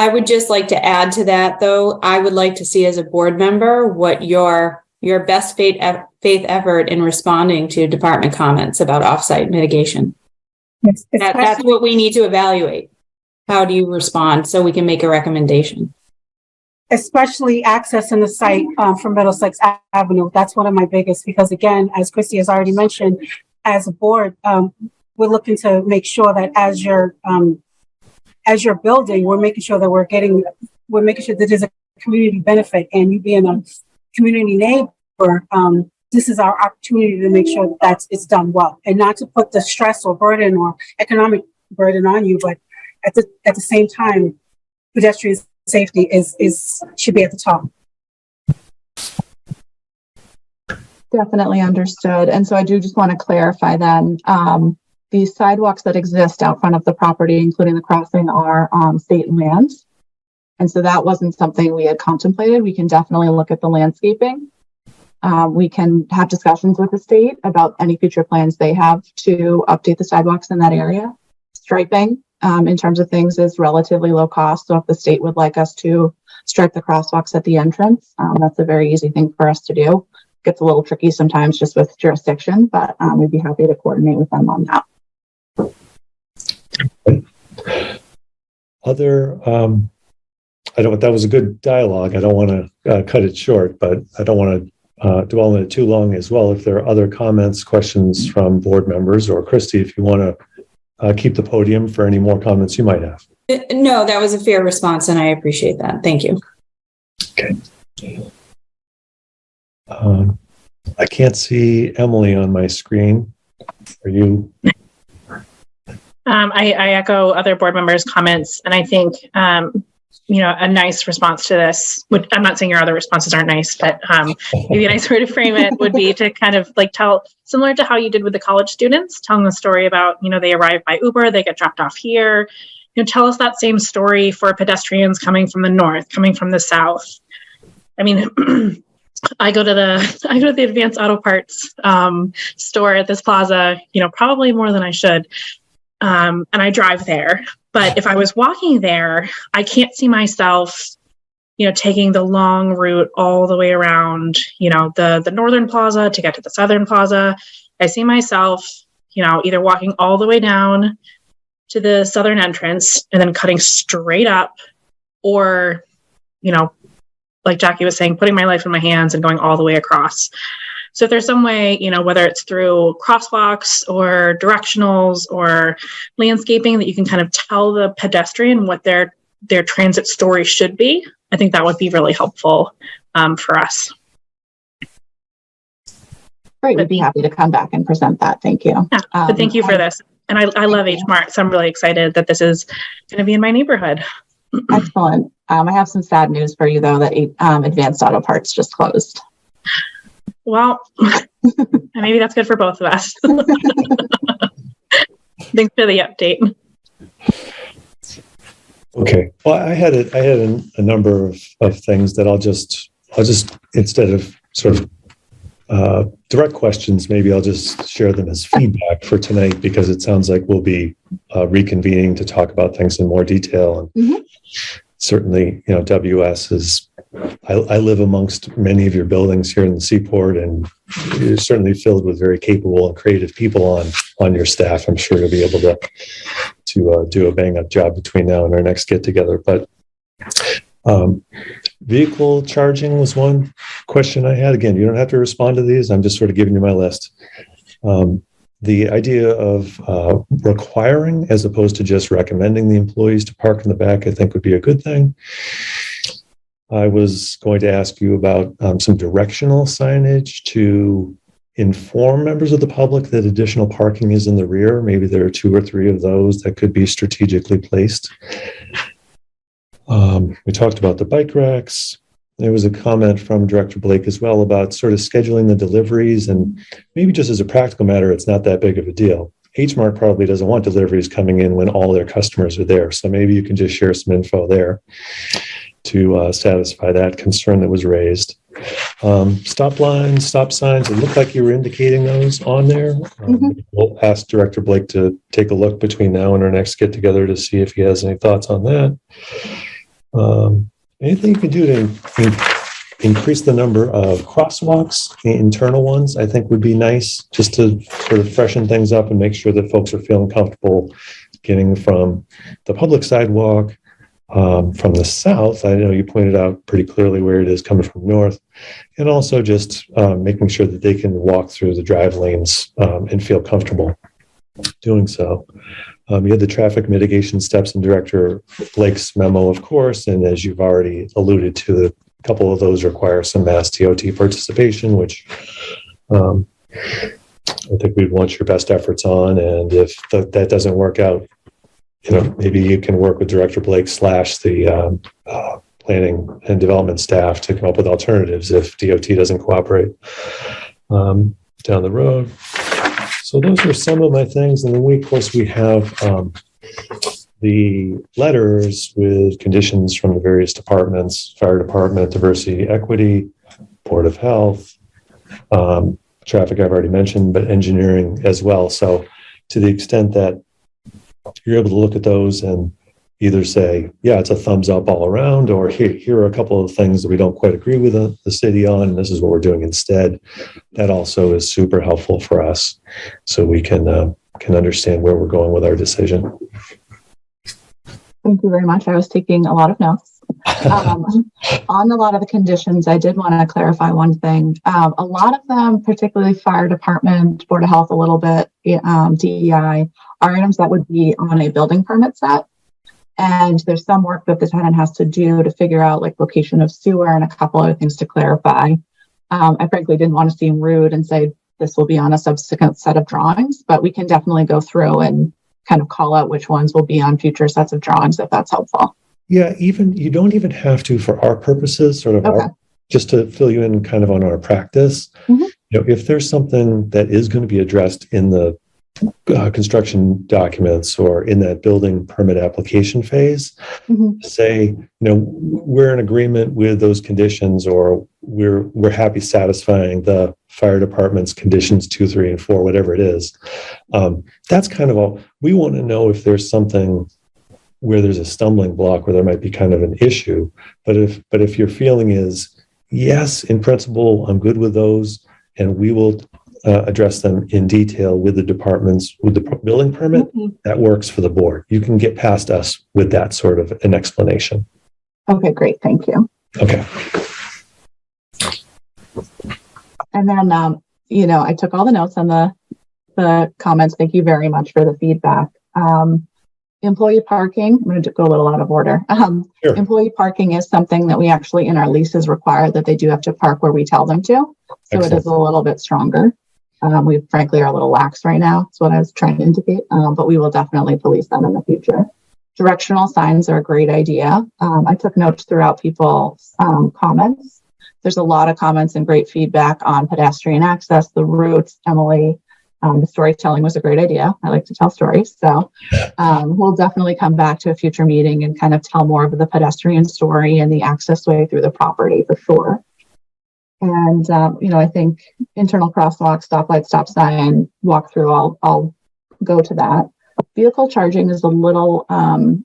Speaker 6: I would just like to add to that, though. I would like to see as a board member what your best faith effort in responding to department comments about offsite mitigation.
Speaker 3: Yes,
Speaker 6: that's what we need to evaluate. How do you respond so we can make a recommendation?
Speaker 3: Especially accessing the site from Middlesex Avenue. That's one of my biggest, because again, as Christy has already mentioned, as a board, we're looking to make sure that as you're building, we're making sure that we're making sure that there's a community benefit, and you being a community neighbor, this is our opportunity to make sure that it's done well, and not to put the stress or burden or economic burden on you, but at the same time, pedestrian safety should be at the top.
Speaker 9: Definitely understood. And so I do just want to clarify then, these sidewalks that exist out front of the property, including the crossing, are state lands. And so that wasn't something we had contemplated. We can definitely look at the landscaping. We can have discussions with the state about any future plans they have to update the sidewalks in that area. Striping, in terms of things, is relatively low cost. So if the state would like us to stripe the crosswalks at the entrance, that's a very easy thing for us to do. Gets a little tricky sometimes just with jurisdiction, but we'd be happy to coordinate with them on that.
Speaker 2: That was a good dialogue. I don't want to cut it short, but I don't want to dwell on it too long as well. If there are other comments, questions from board members, or Christy, if you want to keep the podium for any more comments you might have.
Speaker 6: No, that was a fair response, and I appreciate that. Thank you.
Speaker 2: Okay. I can't see Emily on my screen. Are you?
Speaker 13: I echo other board members' comments, and I think a nice response to this would, I'm not saying your other responses aren't nice, but maybe a nice way to frame it would be to kind of like tell, similar to how you did with the college students, telling the story about, they arrive by Uber, they get dropped off here. Tell us that same story for pedestrians coming from the north, coming from the south. I mean, I go to the Advanced Auto Parts store at this plaza, probably more than I should. And I drive there. But if I was walking there, I can't see myself taking the long route all the way around, the northern plaza to get to the southern plaza. I see myself, either walking all the way down to the southern entrance and then cutting straight up, or, like Jackie was saying, putting my life in my hands and going all the way across. So if there's some way, whether it's through crosswalks or directionals or landscaping, that you can kind of tell the pedestrian what their transit story should be, I think that would be really helpful for us.
Speaker 9: Great. We'd be happy to come back and present that. Thank you.
Speaker 13: Yeah, but thank you for this. And I love H Mart, so I'm really excited that this is going to be in my neighborhood.
Speaker 9: Excellent. I have some sad news for you, though, that Advanced Auto Parts just closed.
Speaker 13: Well, maybe that's good for both of us. Thanks for the update.
Speaker 2: Okay. Well, I had a number of things that I'll just instead of sort of direct questions, maybe I'll just share them as feedback for tonight, because it sounds like we'll be reconvening to talk about things in more detail. And certainly, WS is, I live amongst many of your buildings here in the Seaport, and you're certainly filled with very capable and creative people on your staff. I'm sure you'll be able to do a bang up job between now and our next get together. But vehicle charging was one question I had. Again, you don't have to respond to these. I'm just sort of giving you my list. The idea of requiring as opposed to just recommending the employees to park in the back, I think would be a good thing. I was going to ask you about some directional signage to inform members of the public that additional parking is in the rear. Maybe there are 2 or 3 of those that could be strategically placed. We talked about the bike racks. There was a comment from Director Blake as well about sort of scheduling the deliveries, and maybe just as a practical matter, it's not that big of a deal. H Mart probably doesn't want deliveries coming in when all their customers are there. So maybe you can just share some info there to satisfy that concern that was raised. Stop lines, stop signs, it looked like you were indicating those on there. We'll ask Director Blake to take a look between now and our next get together to see if he has any thoughts on that. Anything you can do to increase the number of crosswalks, internal ones, I think would be nice, just to sort of freshen things up and make sure that folks are feeling comfortable getting from the public sidewalk. From the south, I know you pointed out pretty clearly where it is coming from north, and also just making sure that they can walk through the drive lanes and feel comfortable doing so. You had the traffic mitigation steps in Director Blake's memo, of course, and as you've already alluded to, a couple of those require some Mass DOT participation, which I think we'd want your best efforts on, and if that doesn't work out, maybe you can work with Director Blake / the planning and development staff to come up with alternatives if DOT doesn't cooperate down the road. So those are some of my things. And then of course, we have the letters with conditions from the various departments: fire department, diversity, equity, Board of Health, traffic I've already mentioned, but engineering as well. So to the extent that you're able to look at those and either say, yeah, it's a thumbs up all around, or here are a couple of things that we don't quite agree with the city on, and this is what we're doing instead. That also is super helpful for us, so we can understand where we're going with our decision.
Speaker 9: Thank you very much. I was taking a lot of notes. On a lot of the conditions, I did want to clarify one thing. A lot of them, particularly fire department, Board of Health a little bit, DEI, are items that would be on a building permit set. And there's some work that the tenant has to do to figure out like location of sewer and a couple other things to clarify. I frankly didn't want to seem rude and say this will be on a subsequent set of drawings, but we can definitely go through and kind of call out which ones will be on future sets of drawings if that's helpful.
Speaker 2: Yeah, you don't even have to for our purposes, sort of just to fill you in kind of on our practice. If there's something that is going to be addressed in the construction documents or in that building permit application phase, say, we're in agreement with those conditions, or we're happy satisfying the fire department's conditions 2, 3, and 4, whatever it is. That's kind of all. We want to know if there's something where there's a stumbling block, where there might be kind of an issue. But if your feeling is, yes, in principle, I'm good with those, and we will address them in detail with the departments, with the building permit, that works for the board. You can get past us with that sort of an explanation.
Speaker 9: Okay, great. Thank you.
Speaker 2: Okay.
Speaker 9: And then, I took all the notes on the comments. Thank you very much for the feedback. Employee parking, I'm going to go a little out of order.
Speaker 2: Sure.
Speaker 9: Employee parking is something that we actually in our leases require that they do have to park where we tell them to. So
Speaker 2: Excellent.
Speaker 9: It is a little bit stronger. We frankly are a little lax right now. That's what I was trying to indicate. But we will definitely police them in the future. Directional signs are a great idea. I took notes throughout people's comments. There's a lot of comments and great feedback on pedestrian access, the routes. Emily, the storytelling was a great idea. I like to tell stories. So we'll definitely come back to a future meeting and kind of tell more of the pedestrian story and the access way through the property for sure. And, I think internal crosswalk, stoplight, stop sign, walk through, I'll go to that. Vehicle charging is a little,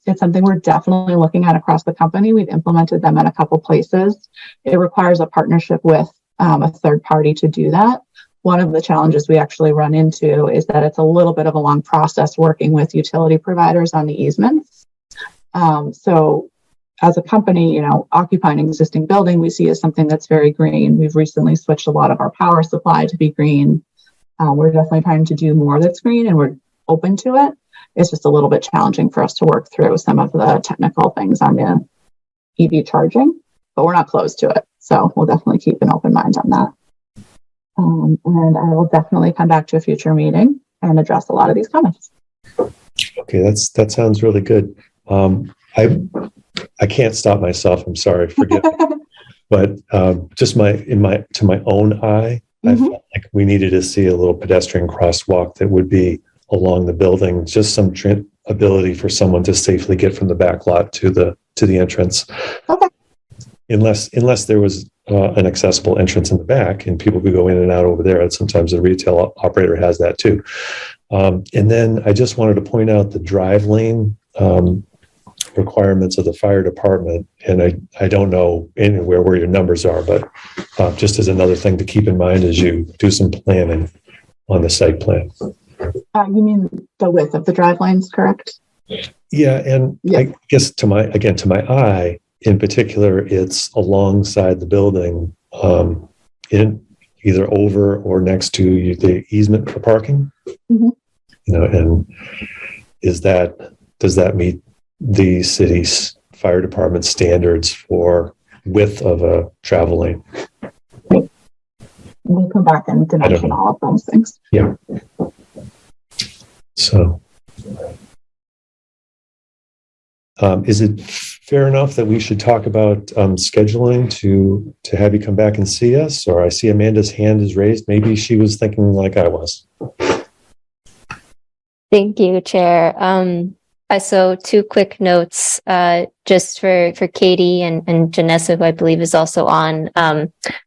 Speaker 9: it's something we're definitely looking at across the company. We've implemented them in a couple places. It requires a partnership with a third party to do that. One of the challenges we actually run into is that it's a little bit of a long process working with utility providers on the easements. So as a company, occupying an existing building, we see as something that's very green. We've recently switched a lot of our power supply to be green. We're definitely trying to do more that's green, and we're open to it. It's just a little bit challenging for us to work through some of the technical things on the EV charging, but we're not closed to it. So we'll definitely keep an open mind on that. And I will definitely come back to a future meeting and address a lot of these comments.
Speaker 2: Okay, that sounds really good. I can't stop myself. I'm sorry, forgive me. But just to my own eye, I felt like we needed to see a little pedestrian crosswalk that would be along the building, just some ability for someone to safely get from the back lot to the entrance.
Speaker 9: Okay.
Speaker 2: Unless there was an accessible entrance in the back and people could go in and out over there. And sometimes the retail operator has that too. And then I just wanted to point out the drive lane requirements of the fire department. And I don't know anywhere where your numbers are, but just as another thing to keep in mind as you do some planning on the site plan.
Speaker 9: You mean the width of the drive lanes, correct?
Speaker 2: Yeah. And yeah. I guess to my eye, in particular, it's alongside the building, in either over or next to the easement for parking. And does that meet the city's fire department standards for width of a travel lane?
Speaker 9: We'll come back and dimension all of those things.
Speaker 2: Yeah. So, is it fair enough that we should talk about scheduling to have you come back and see us? Or I see Amanda's hand is raised. Maybe she was thinking like I was.
Speaker 1: Thank you, Chair. So 2 quick notes, just for Katie and Janessa, who I believe is also on.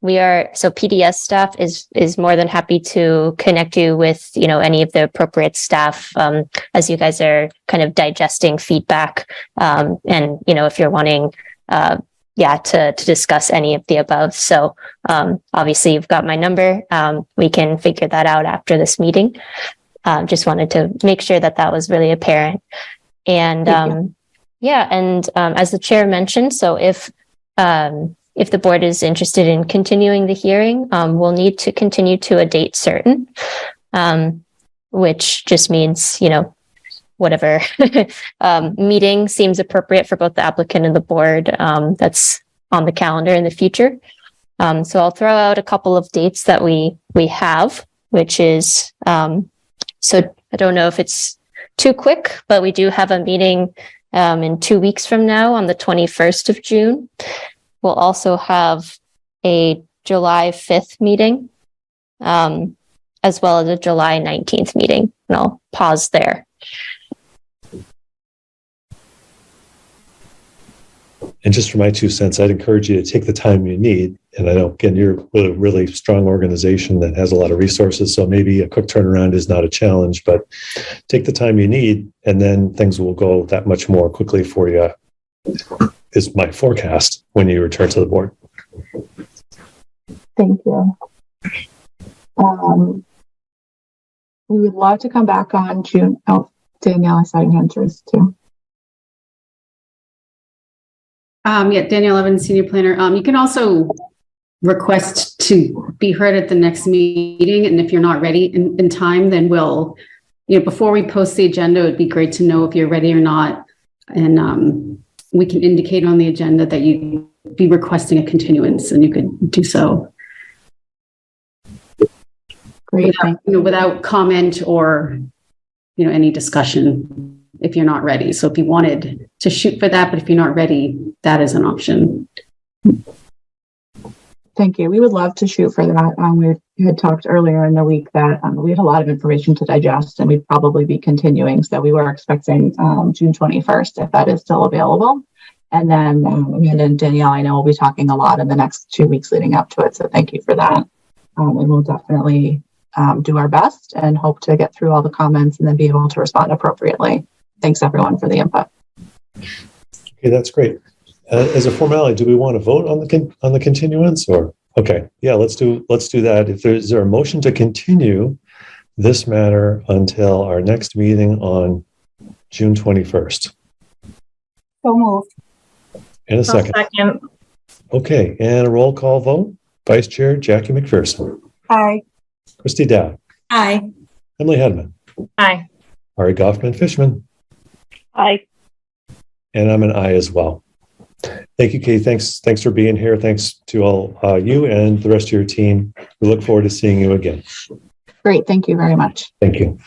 Speaker 1: PDS staff is more than happy to connect you with, any of the appropriate staff, as you guys are kind of digesting feedback. And, if you're wanting, to discuss any of the above. So, obviously you've got my number. We can figure that out after this meeting. Just wanted to make sure that was really apparent. And as the chair mentioned, so if the board is interested in continuing the hearing, we'll need to continue to a date certain, which just means, whatever meeting seems appropriate for both the applicant and the board, that's on the calendar in the future. So I'll throw out a couple of dates that we have, which is, so I don't know if it's too quick, but we do have a meeting in 2 weeks from now on the 21st of June. We'll also have a July 5th meeting, as well as a July 19th meeting. And I'll pause there.
Speaker 2: And just for my 2 cents, I'd encourage you to take the time you need. And I know, again, you're with a really strong organization that has a lot of resources, so maybe a quick turnaround is not a challenge, but take the time you need, and then things will go that much more quickly for you, is my forecast when you return to the board.
Speaker 9: Thank you. We would love to come back on June. Oh, Danielle, I saw your hand raised too.
Speaker 14: Yeah, Danielle Evans, Senior Planner. You can also request to be heard at the next meeting. And if you're not ready in time, then we'll, before we post the agenda, it would be great to know if you're ready or not. And we can indicate on the agenda that you'd be requesting a continuance, and you could do so.
Speaker 9: Great.
Speaker 14: Without comment or, any discussion if you're not ready. So if you wanted to shoot for that, but if you're not ready, that is an option.
Speaker 9: Thank you. We would love to shoot for that. We had talked earlier in the week that we had a lot of information to digest, and we'd probably be continuing. So we were expecting June 21st, if that is still available. And then Amanda and Danielle, I know, will be talking a lot in the next 2 weeks leading up to it. So thank you for that. And we'll definitely do our best and hope to get through all the comments and then be able to respond appropriately. Thanks everyone for the input.
Speaker 2: Okay, that's great. As a formality, do we want to vote on the continuance, or okay? Yeah, let's do that. Is there a motion to continue this matter until our next meeting on June 21st?
Speaker 3: So moved.
Speaker 2: In a second. Okay, and a roll call vote. Vice Chair Jackie McPherson.
Speaker 3: Aye.
Speaker 2: Christy Dowd.
Speaker 13: Aye.
Speaker 2: Emily Hedman.
Speaker 13: Aye.
Speaker 2: Ari Goffman-Fishman.
Speaker 8: Aye.
Speaker 2: And I'm an aye as well. Thank you, Kate. Thanks for being here. Thanks to all you and the rest of your team. We look forward to seeing you again.
Speaker 9: Great. Thank you very much.
Speaker 2: Thank you.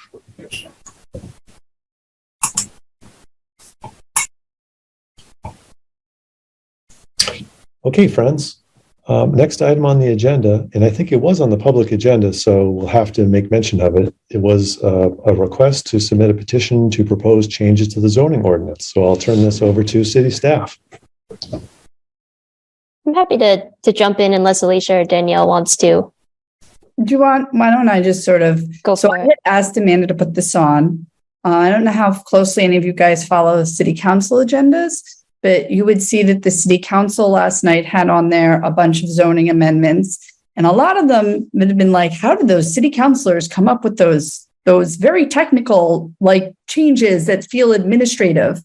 Speaker 2: Okay, friends. Next item on the agenda, and I think it was on the public agenda, so we'll have to make mention of it. It was a request to submit a petition to propose changes to the zoning ordinance. So I'll turn this over to city staff.
Speaker 1: I'm happy to jump in unless Alicia or Danielle wants to.
Speaker 15: Why don't I just sort of
Speaker 1: go for
Speaker 15: it? I had asked Amanda to put this on. I don't know how closely any of you guys follow the city council agendas, but you would see that the city council last night had on there a bunch of zoning amendments. And a lot of them would have been like, how did those city councilors come up with those very technical changes that feel administrative?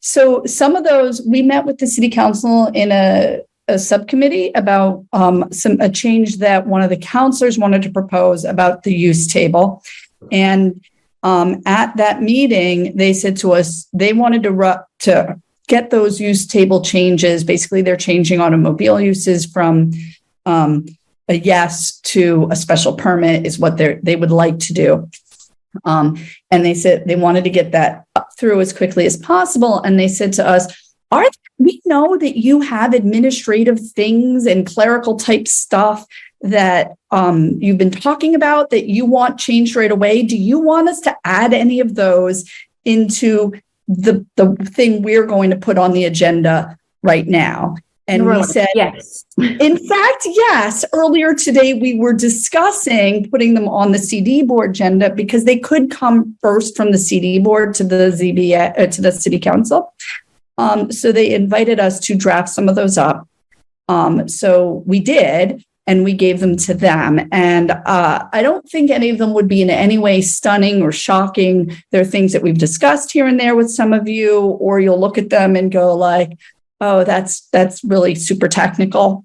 Speaker 15: So some of those, we met with the city council in a subcommittee about a change that one of the councilors wanted to propose about the use table. And at that meeting, they said to us, they wanted to get those use table changes. Basically, they're changing automobile uses from a yes to a special permit is what they would like to do. And they said they wanted to get that through as quickly as possible. And they said to us, we know that you have administrative things and clerical type stuff that you've been talking about that you want changed right away. Do you want us to add any of those into the thing we're going to put on the agenda right now? And we said, yes. In fact, yes. Earlier today, we were discussing putting them on the CD board agenda because they could come first from the CD board to the ZBA, to the city council. So they invited us to draft some of those up. So we did, and we gave them to them. And I don't think any of them would be in any way stunning or shocking. They're things that we've discussed here and there with some of you, or you'll look at them and go like, oh, that's really super technical.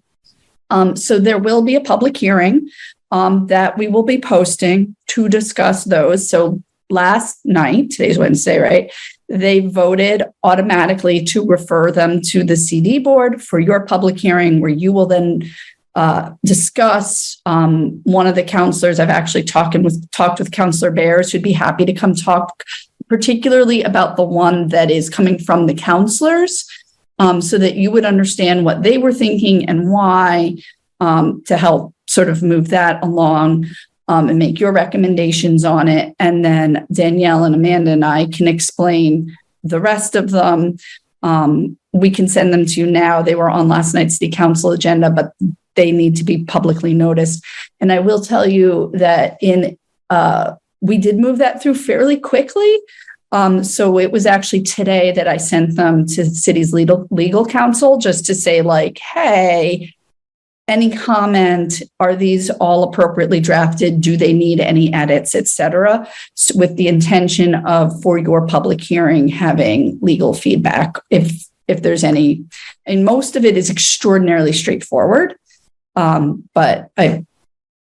Speaker 15: So there will be a public hearing that we will be posting to discuss those. So last night, today's Wednesday, right? They voted automatically to refer them to the CD board for your public hearing, where you will then discuss. One of the counselors, I've actually talked with Counselor Bears, who'd be happy to come talk particularly about the one that is coming from the counselors, so that you would understand what they were thinking and why, to help sort of move that along. And make your recommendations on it. And then Danielle and Amanda and I can explain the rest of them, we can send them to you now. They were on last night's city council agenda, but they need to be publicly noticed. And I will tell you that we did move that through fairly quickly. So it was actually today that I sent them to the city's legal counsel just to say, like, hey, any comment? Are these all appropriately drafted? Do they need any edits, et cetera? So with the intention of, for your public hearing, having legal feedback if there's any. And most of it is extraordinarily straightforward. But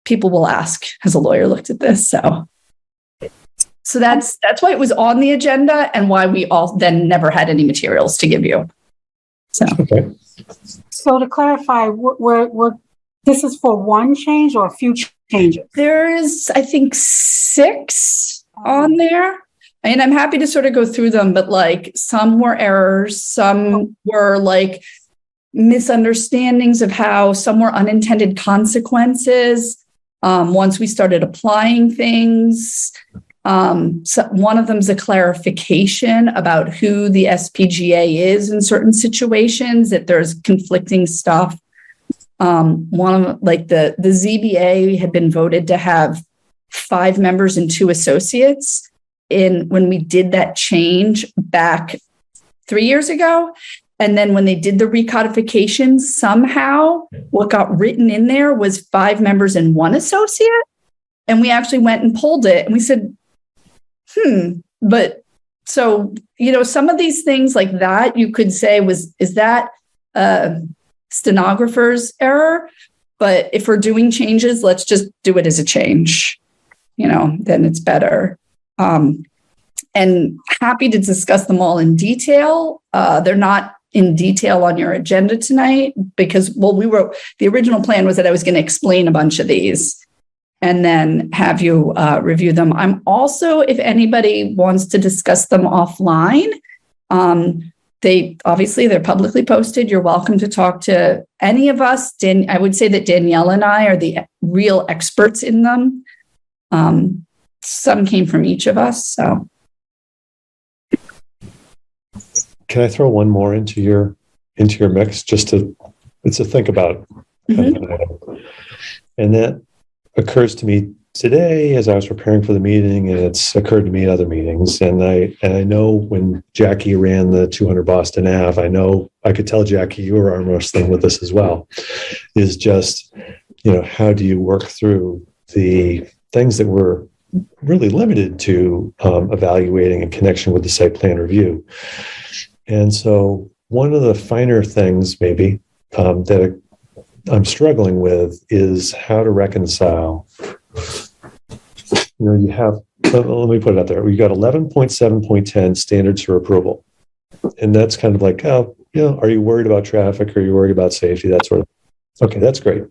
Speaker 15: people will ask, has a lawyer looked at this? So that's why it was on the agenda and why we all then never had any materials to give you. So.
Speaker 2: Okay.
Speaker 3: So to clarify, this is for one change or a few changes?
Speaker 15: There is, I think, 6 on there. And I'm happy to sort of go through them, but like some were errors, some were like misunderstandings of how, some were unintended consequences. Once we started applying things, so one of them is a clarification about who the SPGA is in certain situations, that there's conflicting stuff. One of them, like the ZBA had been voted to have 5 members and 2 associates when we did that change back 3 years ago. And then when they did the recodification, somehow what got written in there was 5 members and 1 associate. And we actually went and pulled it and we said, but so, some of these things like that, you could say is that a stenographer's error? But if we're doing changes, let's just do it as a change, then it's better. And happy to discuss them all in detail. They're not in detail on your agenda tonight because, the original plan was that I was going to explain a bunch of these and then have you review them. I'm also, if anybody wants to discuss them offline, they're publicly posted. You're welcome to talk to any of us. I would say that Danielle and I are the real experts in them. Some came from each of us, so.
Speaker 2: Can I throw one more into your mix it's a think about kind of an item. And that occurs to me today as I was preparing for the meeting, and it's occurred to me in other meetings. And I know when Jackie ran the 200 Boston Ave, I could tell Jackie you were arm wrestling with this as well, is just, how do you work through the things that were really limited to evaluating in connection with the site plan review. And so one of the finer things maybe that I'm struggling with is how to reconcile, you have, let me put it out there. We got 11.7.10 standards for approval. And that's kind of like, are you worried about traffic? Are you worried about safety? That sort of, okay, that's great.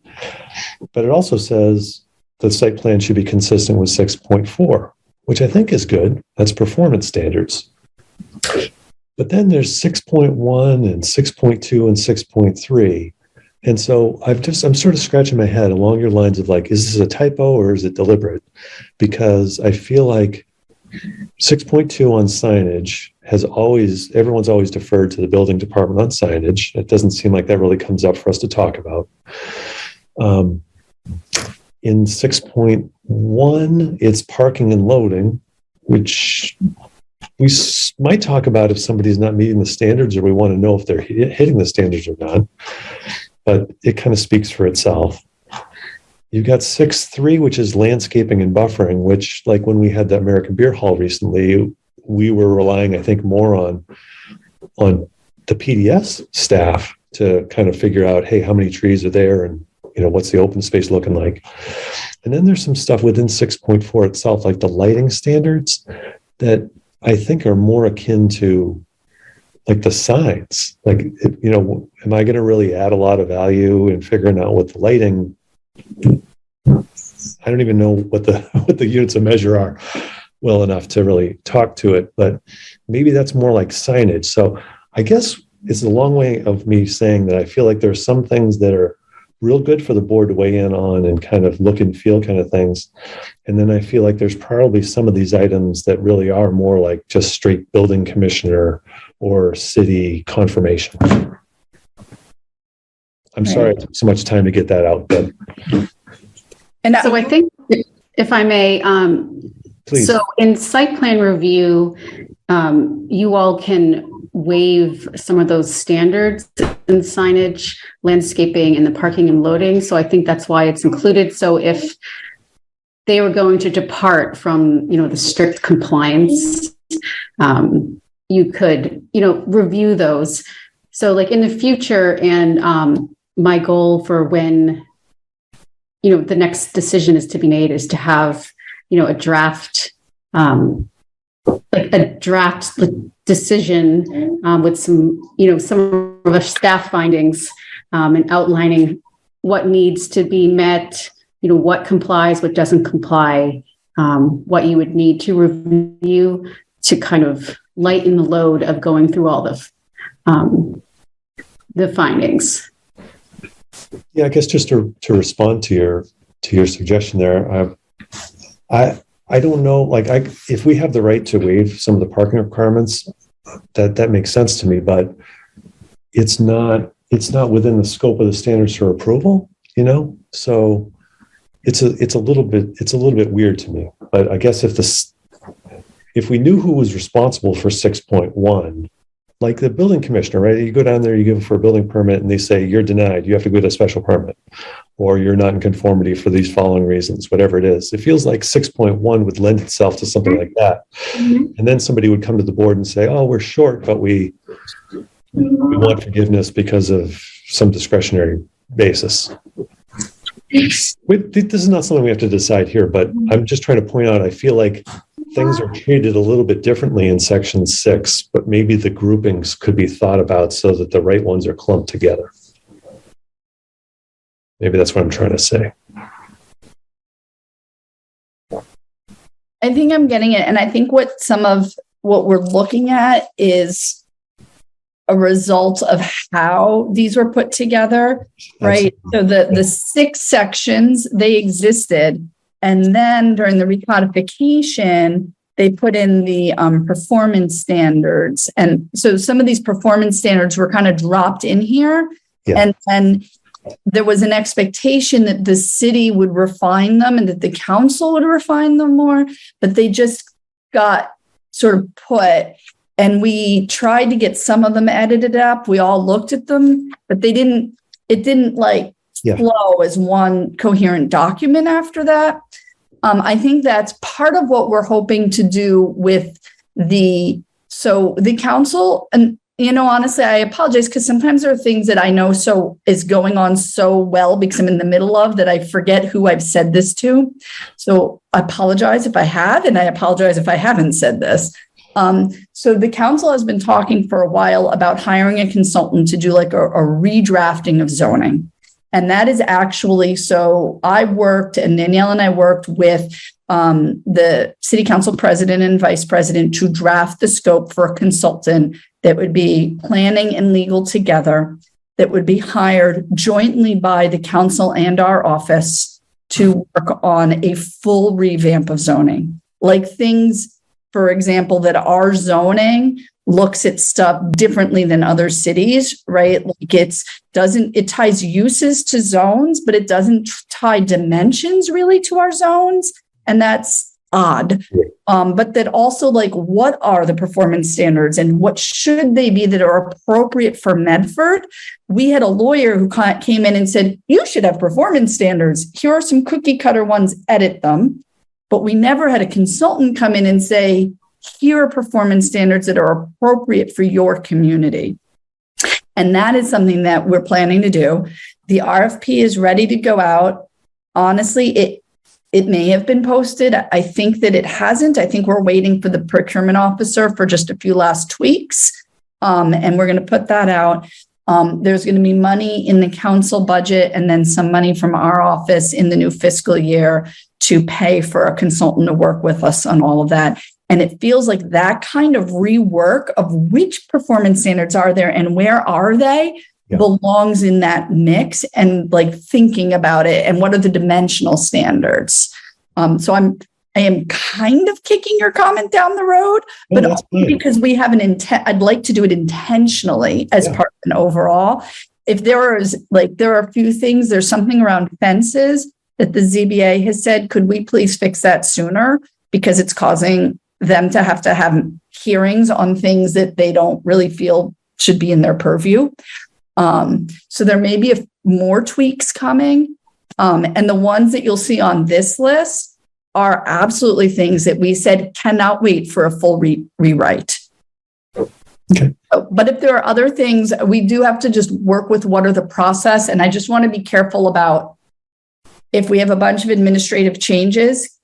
Speaker 2: But it also says the site plan should be consistent with 6.4, which I think is good. That's performance standards. But then there's 6.1 and 6.2 and 6.3. And so I'm sort of scratching my head along your lines of like, is this a typo or is it deliberate? Because I feel like 6.2 on signage everyone's always deferred to the building department on signage. It doesn't seem like that really comes up for us to talk about. In 6.1, it's parking and loading, which we might talk about if somebody's not meeting the standards or we want to know if they're hitting the standards or not. But it kind of speaks for itself. You've got 6.3, which is landscaping and buffering, which, like when we had the American Beer Hall recently, we were relying, I think, more on the PDS staff to kind of figure out, hey, how many trees are there and what's the open space looking like? And then there's some stuff within 6.4 itself, like the lighting standards that I think are more akin to like the signs. Like, am I going to really add a lot of value in figuring out what the lighting? I don't even know what the units of measure are well enough to really talk to it, but maybe that's more like signage. So I guess it's a long way of me saying that I feel like there are some things that are real good for the board to weigh in on and kind of look and feel kind of things. And then I feel like there's probably some of these items that really are more like just straight building commissioner or city confirmation. I'm sorry it took so much time to get that out, but.
Speaker 14: And so I think, if I may,
Speaker 2: please.
Speaker 14: So in site plan review, you all can waive some of those standards in signage, landscaping, and the parking and loading. So I think that's why it's included. So if they were going to depart from, the strict compliance, you could, review those. So like in the future, and my goal for when, the next decision is to be made is to have, a draft, like a draft decision with some, some of the staff findings and outlining what needs to be met, what complies, what doesn't comply, what you would need to review to kind of lighten the load of going through all the findings.
Speaker 2: Yeah, I guess just to respond to your suggestion there, I don't know, like if we have the right to waive some of the parking requirements, that makes sense to me, but it's not within the scope of the standards for approval, so it's a little bit weird to me. But I guess if we knew who was responsible for 6.1, like the building commissioner, right? You go down there, you give for a building permit, and they say you're denied. You have to go to a special permit, or you're not in conformity for these following reasons, whatever it is. It feels like 6.1 would lend itself to something like that. Mm-hmm. And then somebody would come to the board and say, "Oh, we're short, but we want forgiveness because of some discretionary basis." This is not something we have to decide here, but I'm just trying to point out, I feel like things are treated a little bit differently in section 6, but maybe the groupings could be thought about so that the right ones are clumped together. Maybe that's what I'm trying to say.
Speaker 15: I think I'm getting it. And I think some of what we're looking at is a result of how these were put together, right? So the 6 sections, they existed. And then during the recodification, they put in the performance standards. And so some of these performance standards were kind of dropped in here. Yeah. And there was an expectation that the city would refine them and that the council would refine them more, but they just got sort of put, and we tried to get some of them edited up. We all looked at them, but it didn't flow as one coherent document after that. I think that's part of what we're hoping to do with the council. And, honestly, I apologize because sometimes there are things that I know is going on so well because I'm in the middle of that I forget who I've said this to. So I apologize if I have, and I apologize if I haven't said this. So the council has been talking for a while about hiring a consultant to do like a redrafting of zoning. And that is actually, so I worked, and Danielle and I worked with the city council president and vice president to draft the scope for a consultant that would be planning and legal together, that would be hired jointly by the council and our office to work on a full revamp of zoning. Like things, for example, that our zoning looks at stuff differently than other cities, right? Like it ties uses to zones, but it doesn't tie dimensions really to our zones. And that's odd. But that also what are the performance standards and what should they be that are appropriate for Medford? We had a lawyer who came in and said, you should have performance standards. Here are some cookie cutter ones, edit them. But we never had a consultant come in and say, here are performance standards that are appropriate for your community. And that is something that we're planning to do. The RFP is ready to go out. Honestly, it may have been posted. I think that it hasn't. I think we're waiting for the procurement officer for just a few last tweaks. And we're going to put that out. There's going to be money in the council budget and then some money from our office in the new fiscal year to pay for a consultant to work with us on all of that. And it feels like that kind of rework of which performance standards are there and where are they
Speaker 2: Yeah.
Speaker 15: belongs in that mix and like thinking about it and what are the dimensional standards. So I am kind of kicking your comment down the road, but
Speaker 2: that's
Speaker 15: only because we have an intent. I'd like to do it intentionally as part of an overall. If there are a few things, there's something around fences that the ZBA has said, could we please fix that sooner? Because it's causing them to have hearings on things that they don't really feel should be in their purview. So there may be more tweaks coming. And the ones that you'll see on this list are absolutely things that we said cannot wait for a full rewrite.
Speaker 2: Okay.
Speaker 15: But if there are other things, we do have to just work with what are the process. And I just want to be careful about if we have a bunch of administrative changes.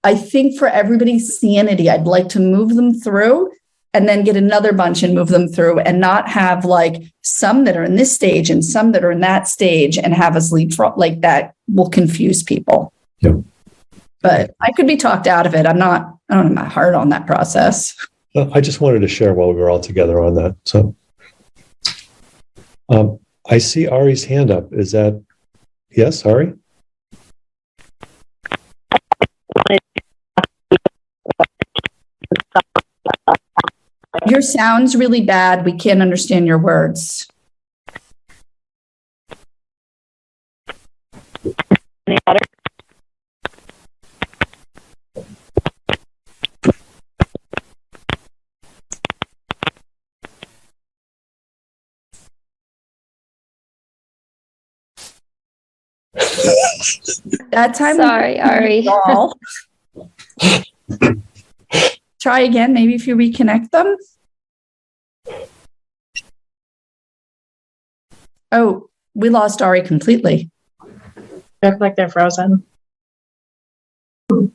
Speaker 15: I think for everybody's sanity, I'd like to move them through and then get another bunch and move them through and not have like some that are in this stage and some that are in that stage and have us leap from like that will confuse people.
Speaker 2: Yeah.
Speaker 15: But I could be talked out of it. I don't have my heart on that process.
Speaker 2: I just wanted to share while we were all together on that. So I see Ari's hand up. Is that, yes, Ari?
Speaker 15: Your sound's really bad. We can't understand your words. That time.
Speaker 1: Sorry, Ari.
Speaker 15: Try again, maybe if you reconnect them. Oh, we lost Ari completely.
Speaker 13: Look like they're frozen.
Speaker 2: Oh,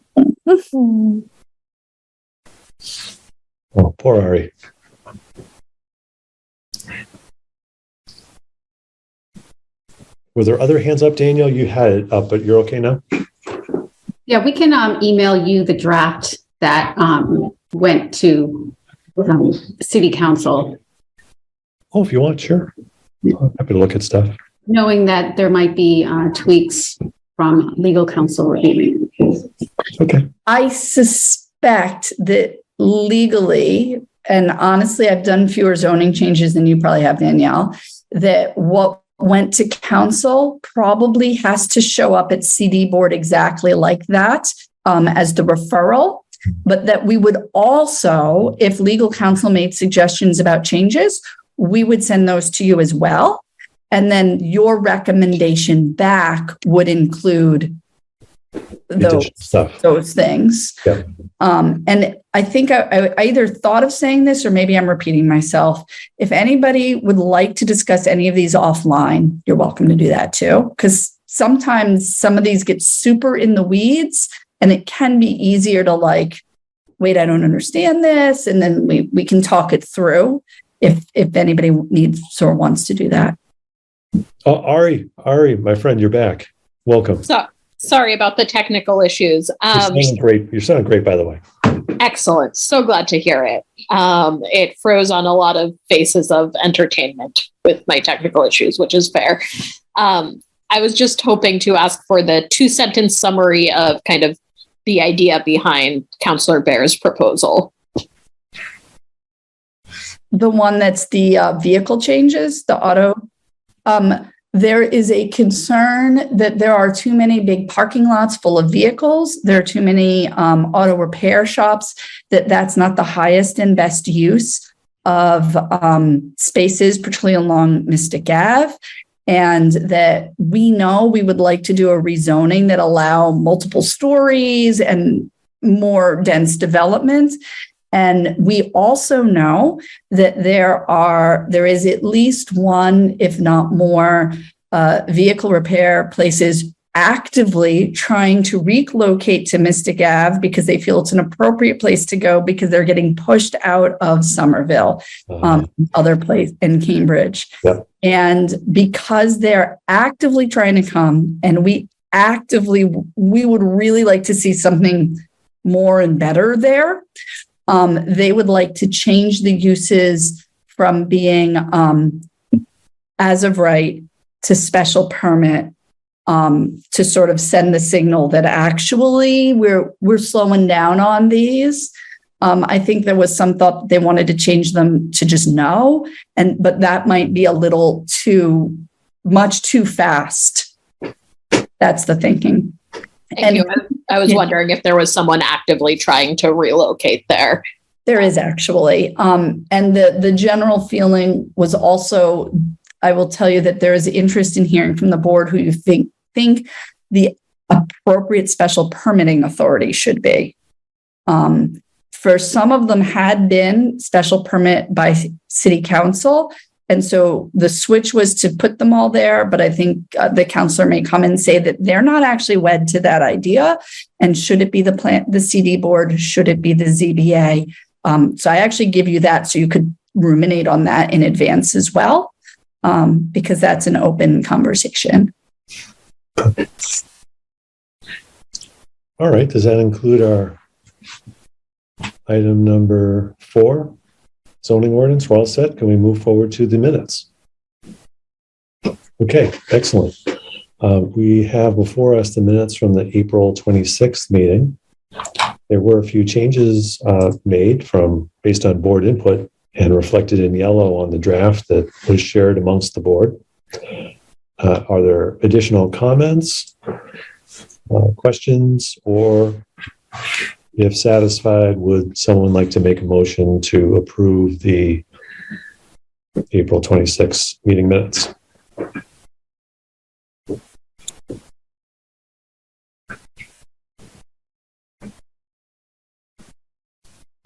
Speaker 2: poor Ari. Were there other hands up, Daniel? You had it up, but you're okay now?
Speaker 14: Yeah, we can email you the draft that went to City Council.
Speaker 2: Oh, if you want, sure. I'm happy to look at stuff.
Speaker 14: Knowing that there might be tweaks from legal counsel reviewing.
Speaker 2: Okay.
Speaker 15: I suspect that legally, and honestly, I've done fewer zoning changes than you probably have, Danielle, that what went to council probably has to show up at CD board exactly like that as the referral, but that we would also, if legal counsel made suggestions about changes, we would send those to you as well. And then your recommendation back would include those things.
Speaker 2: Yeah.
Speaker 15: And I think I either thought of saying this or maybe I'm repeating myself. If anybody would like to discuss any of these offline, you're welcome to do that too. Because sometimes some of these get super in the weeds and it can be easier to like, wait, I don't understand this. And then we can talk it through if anybody needs or wants to do that.
Speaker 2: Oh, Ari, my friend, you're back. Welcome.
Speaker 16: Sorry about the technical issues.
Speaker 2: You're sounding great. You're sounding great, by the way.
Speaker 16: Excellent. So glad to hear it. It froze on a lot of faces of entertainment with my technical issues, which is fair. I was just hoping to ask for the 2-sentence summary of kind of the idea behind Councillor Baer's proposal.
Speaker 15: The one that's the vehicle changes, the auto. There is a concern that there are too many big parking lots full of vehicles. There are too many auto repair shops, that's not the highest and best use of spaces, particularly along Mystic Ave. And that we know we would like to do a rezoning that allow multiple stories and more dense development. And we also know that there is at least one, if not more, vehicle repair places actively trying to relocate to Mystic Ave because they feel it's an appropriate place to go because they're getting pushed out of Somerville, other place in Cambridge.
Speaker 2: Yep.
Speaker 15: And because they're actively trying to come, and we would really like to see something more and better there. They would like to change the uses from being as of right to special permit to sort of send the signal that actually we're slowing down on these. I think there was some thought they wanted to change them to just no, but that might be a little much too fast. That's the thinking.
Speaker 16: Thank you. I was wondering if there was someone actively trying to relocate there.
Speaker 15: There is actually. And the general feeling was also, I will tell you that there is interest in hearing from the board who you think the appropriate special permitting authority should be. For some of them had been special permit by city council. And so the switch was to put them all there, but I think the counselor may come and say that they're not actually wed to that idea. And should it be the CD board? Should it be the ZBA? So I actually give you that so you could ruminate on that in advance as well, because that's an open conversation.
Speaker 2: All right. Does that include our item number 4? Zoning ordinance, we're all set. Can we move forward to the minutes? Okay, excellent. We have before us the minutes from the April 26th meeting. There were a few changes made based on board input and reflected in yellow on the draft that was shared amongst the board. Are there additional comments, questions, or if satisfied, would someone like to make a motion to approve the April 26th meeting minutes?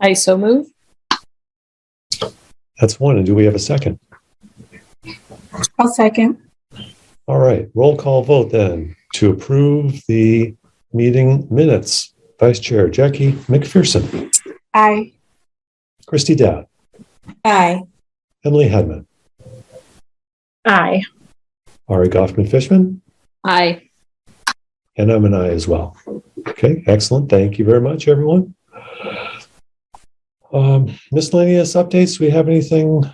Speaker 16: I so move.
Speaker 2: That's one. And do we have a second?
Speaker 3: I'll second.
Speaker 2: All right. Roll call vote then to approve the meeting minutes. Vice Chair Jackie McPherson.
Speaker 3: Aye.
Speaker 2: Christy Dowd.
Speaker 13: Aye.
Speaker 2: Emily Hedman.
Speaker 13: Aye.
Speaker 2: Ari Goffman-Fishman.
Speaker 16: Aye.
Speaker 2: And I'm an aye as well. Okay, excellent. Thank you very much, everyone. Miscellaneous updates. Do we have anything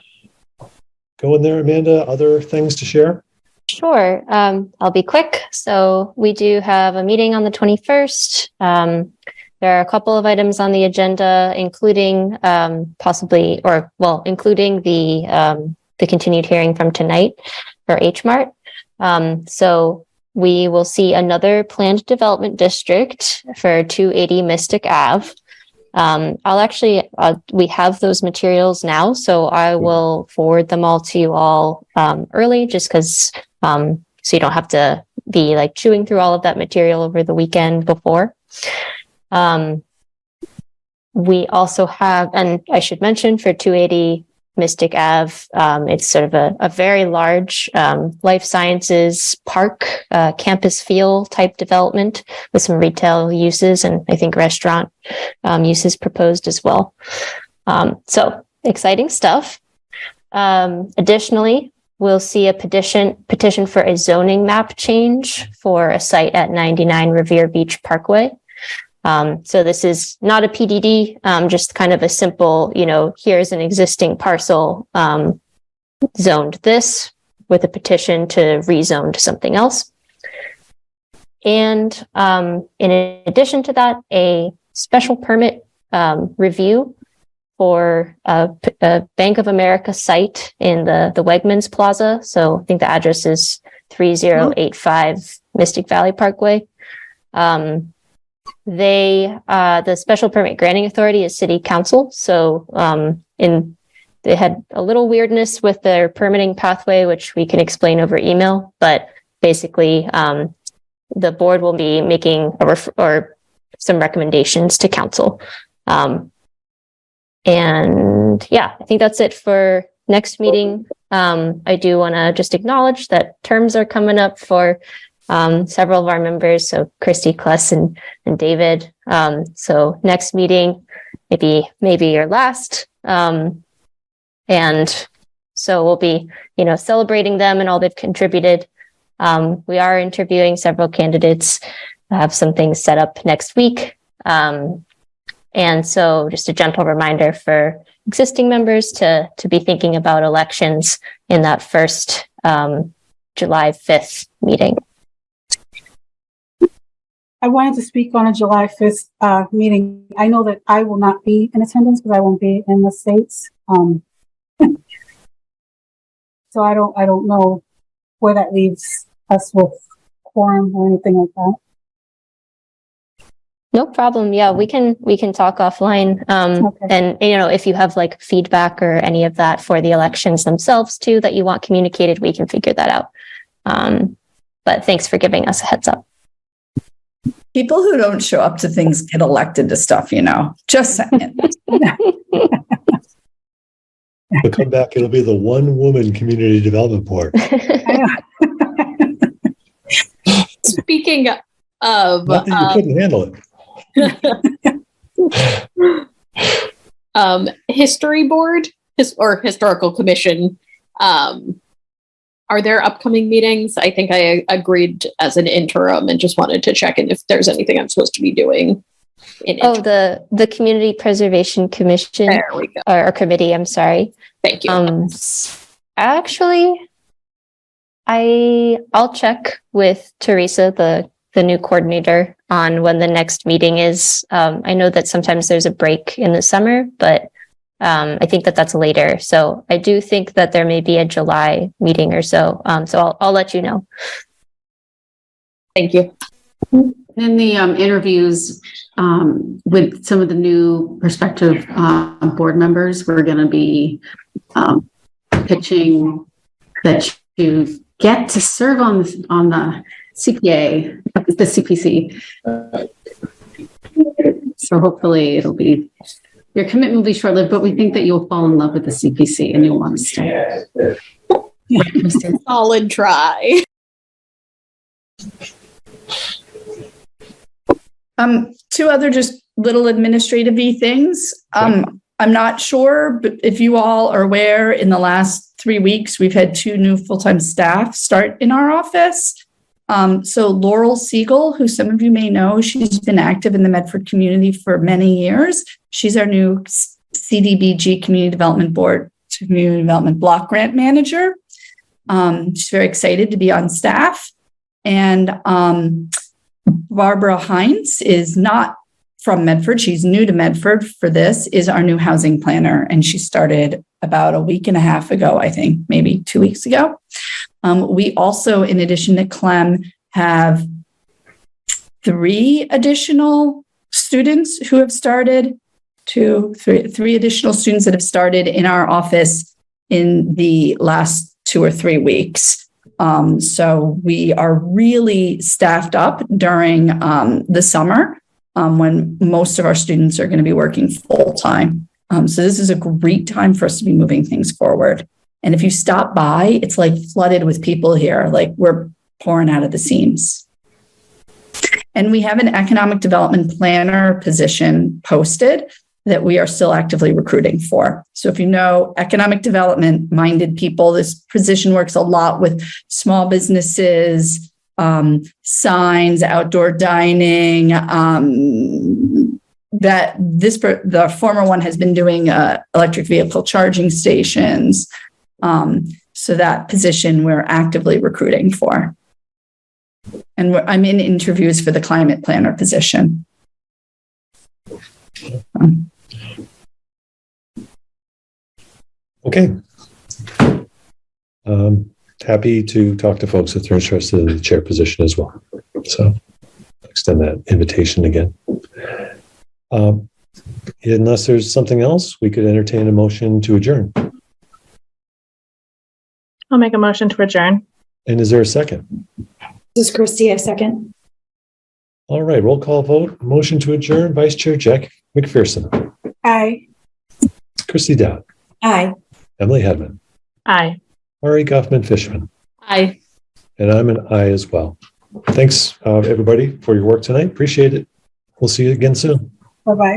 Speaker 2: going there, Amanda? Other things to share?
Speaker 1: Sure. I'll be quick. So we do have a meeting on the 21st. There are a couple of items on the agenda, including including the continued hearing from tonight for H-Mart. So we will see another planned development district for 280 Mystic Ave. We have those materials now, so I will forward them all to you all early, just because so you don't have to be like chewing through all of that material over the weekend before. We also have, and I should mention for 280 Mystic Ave, it's sort of a very large life sciences park, campus feel type development with some retail uses and I think restaurant uses proposed as well. So exciting stuff. Additionally, we'll see a petition for a zoning map change for a site at 99 Revere Beach Parkway. So this is not a PDD, just kind of a simple, here's an existing parcel zoned this with a petition to rezone to something else. And in addition to that, a special permit review for a Bank of America site in the Wegmans Plaza. So I think the address is 3085 Mystic Valley Parkway. The special permit granting authority is city council. So they had a little weirdness with their permitting pathway, which we can explain over email, but basically the board will be making some recommendations to council. And yeah, I think that's it for next meeting. I do want to just acknowledge that terms are coming up for several of our members, so Christy, Kless, and David. So next meeting, maybe your last. And so we'll be, celebrating them and all they've contributed. We are interviewing several candidates. I have some things set up next week. And so just a gentle reminder for existing members to be thinking about elections in that first July 5th meeting.
Speaker 3: I wanted to speak on a July 5th meeting. I know that I will not be in attendance because I won't be in the States. So I don't know where that leaves us with quorum or anything like that.
Speaker 1: No problem. Yeah, we can talk offline.
Speaker 3: Okay.
Speaker 1: And if you have like feedback or any of that for the elections themselves too that you want communicated, we can figure that out. But thanks for giving us a heads up.
Speaker 15: People who don't show up to things get elected to stuff, just saying.
Speaker 2: We'll come back. It'll be the one-woman community development board.
Speaker 16: Speaking of,
Speaker 2: Not that you couldn't handle
Speaker 16: it. History board or historical commission. Are there upcoming meetings? I think I agreed as an interim and just wanted to check in if there's anything I'm supposed to be doing.
Speaker 1: The Community Preservation Commission.
Speaker 16: There we go.
Speaker 1: Or committee, I'm sorry.
Speaker 16: Thank you.
Speaker 1: Actually, I'll check with Teresa, the new coordinator, on when the next meeting is. I know that sometimes there's a break in the summer, but I think that's later. So I do think that there may be a July meeting or so. So I'll let you know.
Speaker 16: Thank you.
Speaker 14: In the interviews with some of the new prospective board members, we're going to be pitching that you get to serve on the CPA, the CPC. So hopefully your commitment will be short-lived, but we think that you'll fall in love with the CPC and you'll want to stay.
Speaker 16: Solid try.
Speaker 15: Two other just little administrative-y things. I'm not sure, but if you all are aware, in the last 3 weeks, we've had 2 new full-time staff start in our office. So Laurel Siegel, who some of you may know, she's been active in the Medford community for many years. She's our new CDBG Community Development Board Community Development Block Grant Manager. She's very excited to be on staff. And Barbara Heinz is not from Medford. She's new to Medford for this, is our new housing planner. And she started about a week and a half ago, I think, maybe 2 weeks ago. We also, in addition to Clem, have 3 additional students who have started, three additional students that have started in our office in the last 2 or 3 weeks. So we are really staffed up during the summer when most of our students are going to be working full time. So this is a great time for us to be moving things forward. And if you stop by, it's like flooded with people here, like we're pouring out of the seams. And we have an economic development planner position posted that we are still actively recruiting for. So if you know economic development minded people, this position works a lot with small businesses, signs, outdoor dining, the former one has been doing electric vehicle charging stations. So that position we're actively recruiting for. And I'm in interviews for the climate planner position.
Speaker 2: Okay. Happy to talk to folks if they're interested in the chair position as well. So extend that invitation again. Unless there's something else, we could entertain a motion to adjourn.
Speaker 13: I'll make a motion to adjourn.
Speaker 2: And is there a second?
Speaker 17: This is Christy, a second.
Speaker 2: All right, roll call vote. Motion to adjourn. Vice Chair Jack McPherson.
Speaker 3: Aye.
Speaker 2: Christy Dowd.
Speaker 17: Aye.
Speaker 2: Emily Hedman.
Speaker 13: Aye.
Speaker 2: Ari Goffman-Fishman.
Speaker 16: Aye.
Speaker 2: And I'm an aye as well. Thanks, everybody, for your work tonight. Appreciate it. We'll see you again soon.
Speaker 3: Bye-bye.